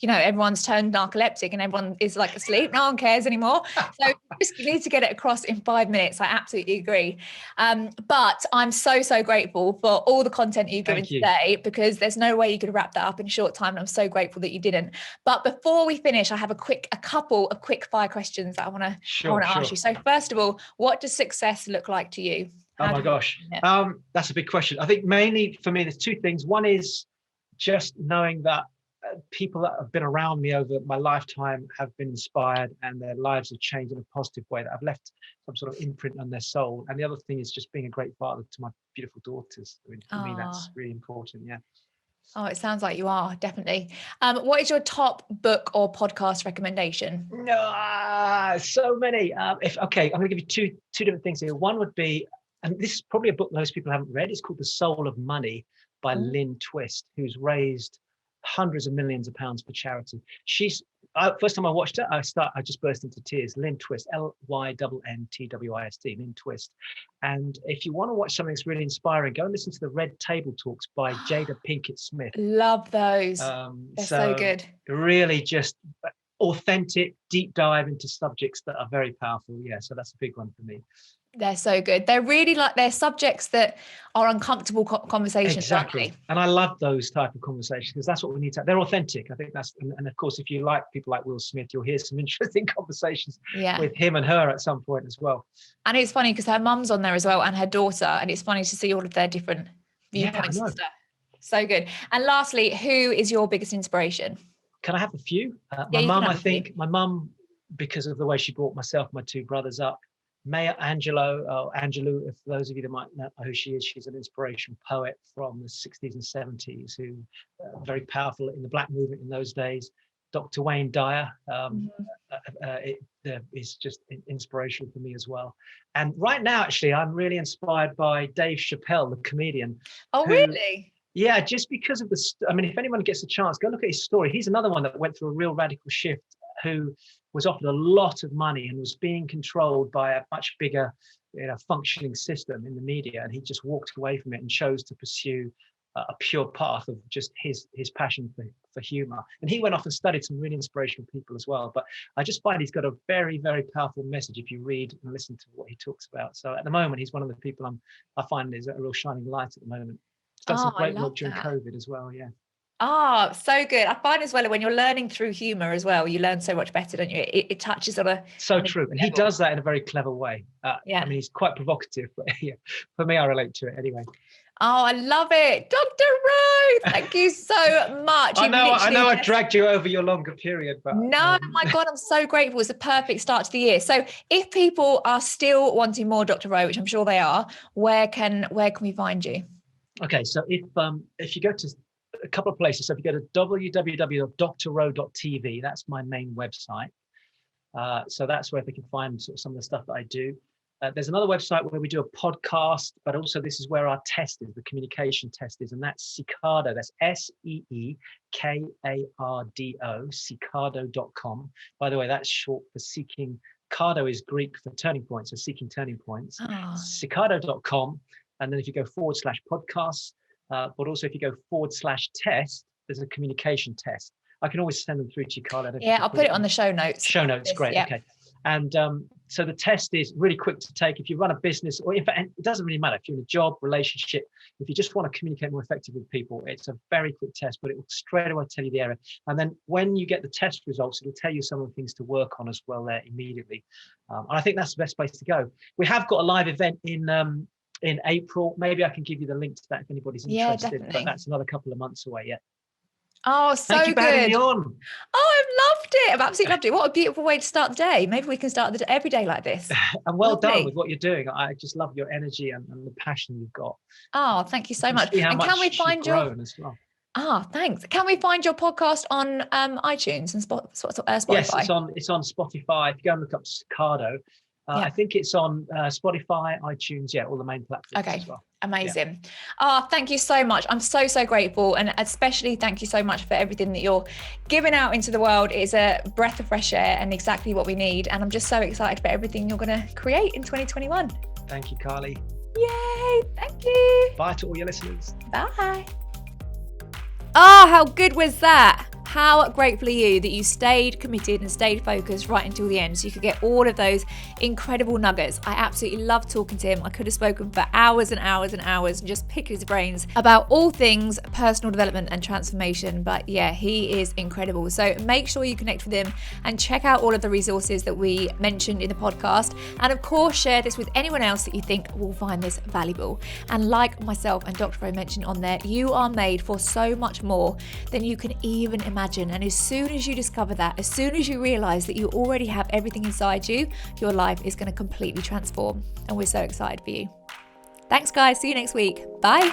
you know, everyone's turned narcoleptic and everyone is like asleep. No one cares anymore. So you need to get it across in 5 minutes. I absolutely agree. But I'm so grateful for all the content you've given today, because there's no way you could wrap that up in a short time. And I'm so grateful that you didn't. But before we finish, I have a couple of quick fire questions that I want to ask you. So first of all, what does success look like to you? Oh my gosh. That's a big question. I think mainly for me, there's 2 things. One is just knowing that people that have been around me over my lifetime have been inspired and their lives have changed in a positive way, that I've left some sort of imprint on their soul. And the other thing is just being a great father to my beautiful daughters. I mean, for me, that's really important. Yeah. Oh, it sounds like you are, definitely. What is your top book or podcast recommendation? So many. I'm going to give you two different things here. One would be, and this is probably a book most people haven't read, it's called The Soul of Money by Lynn Twist, who's raised hundreds of millions of pounds for charity. She's first time I watched it, I just burst into tears. Lynn Twist, LynnTwist, Lynn Twist. And if you want to watch something that's really inspiring, go and listen to the Red Table Talks by Jada Pinkett Smith. Love those. They're so good. Really just authentic, deep dive into subjects that are very powerful. Yeah, so that's a big one for me. They're so good. They're really they're subjects that are uncomfortable conversations. Exactly. And I love those type of conversations, because that's what we need to have. They're authentic. I think and of course, if you like people like Will Smith, you'll hear some interesting conversations with him and her at some point as well. And it's funny because her mum's on there as well, and her daughter, and it's funny to see all of their different viewpoints and stuff. So good. And lastly, who is your biggest inspiration? Can I have a few? My mum, I think. My mum, because of the way she brought myself, my 2 brothers up. Maya Angelou, if those of you that might know who she is, she's an inspirational poet from the 60s and 70s who very powerful in the Black movement in those days. Dr. Wayne Dyer is just inspirational for me as well. And right now, actually, I'm really inspired by Dave Chappelle, the comedian. Oh, really? Yeah, just because of if anyone gets a chance, go look at his story. He's another one that went through a real radical shift, who was offered a lot of money and was being controlled by a much bigger, functioning system in the media. And he just walked away from it and chose to pursue a pure path of just his passion for humor. And he went off and studied some really inspirational people as well. But I just find he's got a very, very powerful message if you read and listen to what he talks about. So at the moment, he's one of the people I find is a real shining light at the moment. He's done some great work during COVID as well. Yeah. Oh, so good. I find as well, when you're learning through humor as well, you learn so much better, don't you? It touches on true. And he does that in a very clever way. I mean, he's quite provocative, but for me, I relate to it anyway. Oh, I love it. Dr. Rowe, thank you so much. I know I dragged you over your longer period, but no, my God, I'm so grateful. It's a perfect start to the year. So if people are still wanting more Dr. Rowe, which I'm sure they are, where can we find you? Okay, so if you go to a couple of places. So if you go to www.drrowe.tv, that's my main website. So that's where they can find sort of some of the stuff that I do. There's another website where we do a podcast, but also this is where our test is, the communication test is, and that's Seekardo. That's SEEKARDO, Seekardo.com. By the way, that's short for Seeking Cardo is Greek for turning points, so seeking turning points. Oh. Cicado.com. And then if you go /podcasts, but also if you go /test, there's a communication test. I can always send them through to you, Carla. Yeah, I'll put it on the show notes. Show notes, great. Yeah. Okay. And so the test is really quick to take. If you run a business, or in fact, it doesn't really matter if you're in a job, relationship, if you just want to communicate more effectively with people, it's a very quick test, but it will straight away tell you the area. And then when you get the test results, it'll tell you some of the things to work on as well there immediately. And I think that's the best place to go. We have got a live event in April. Maybe I can give you the link to that if anybody's interested. Definitely. But that's another couple of months away yet. Oh, so Thank you for having me on. Oh, I've loved it. I've absolutely loved it. What a beautiful way to start the day. Maybe we can start every day like this. And well done with what you're doing. I just love your energy and the passion you've got. Oh, thank you so much. And can we find your as well? Thanks. Can we find your podcast on iTunes and Spotify? Yes, it's on Spotify. If you go and look up Cicado, I think it's on Spotify, iTunes, all the main platforms as well. Amazing. Thank you so much. I'm so grateful, and especially thank you so much for everything that you're giving out into the world. It's a breath of fresh air and exactly what we need, and I'm just so excited for everything you're going to create in 2021. Thank you, Carly. Yay, thank you. Bye to all your listeners. Bye. Oh, how good was that? How grateful are you that you stayed committed and stayed focused right until the end so you could get all of those incredible nuggets. I absolutely love talking to him. I could have spoken for hours and hours and hours and just picked his brains about all things personal development and transformation. But yeah, he is incredible. So make sure you connect with him and check out all of the resources that we mentioned in the podcast. And of course, share this with anyone else that you think will find this valuable. And like myself and Dr. Fro mentioned on there, you are made for so much more than you can even imagine. And as soon as you discover that, as soon as you realize that you already have everything inside you, your life is going to completely transform. And we're so excited for you. Thanks, guys. See you next week. Bye.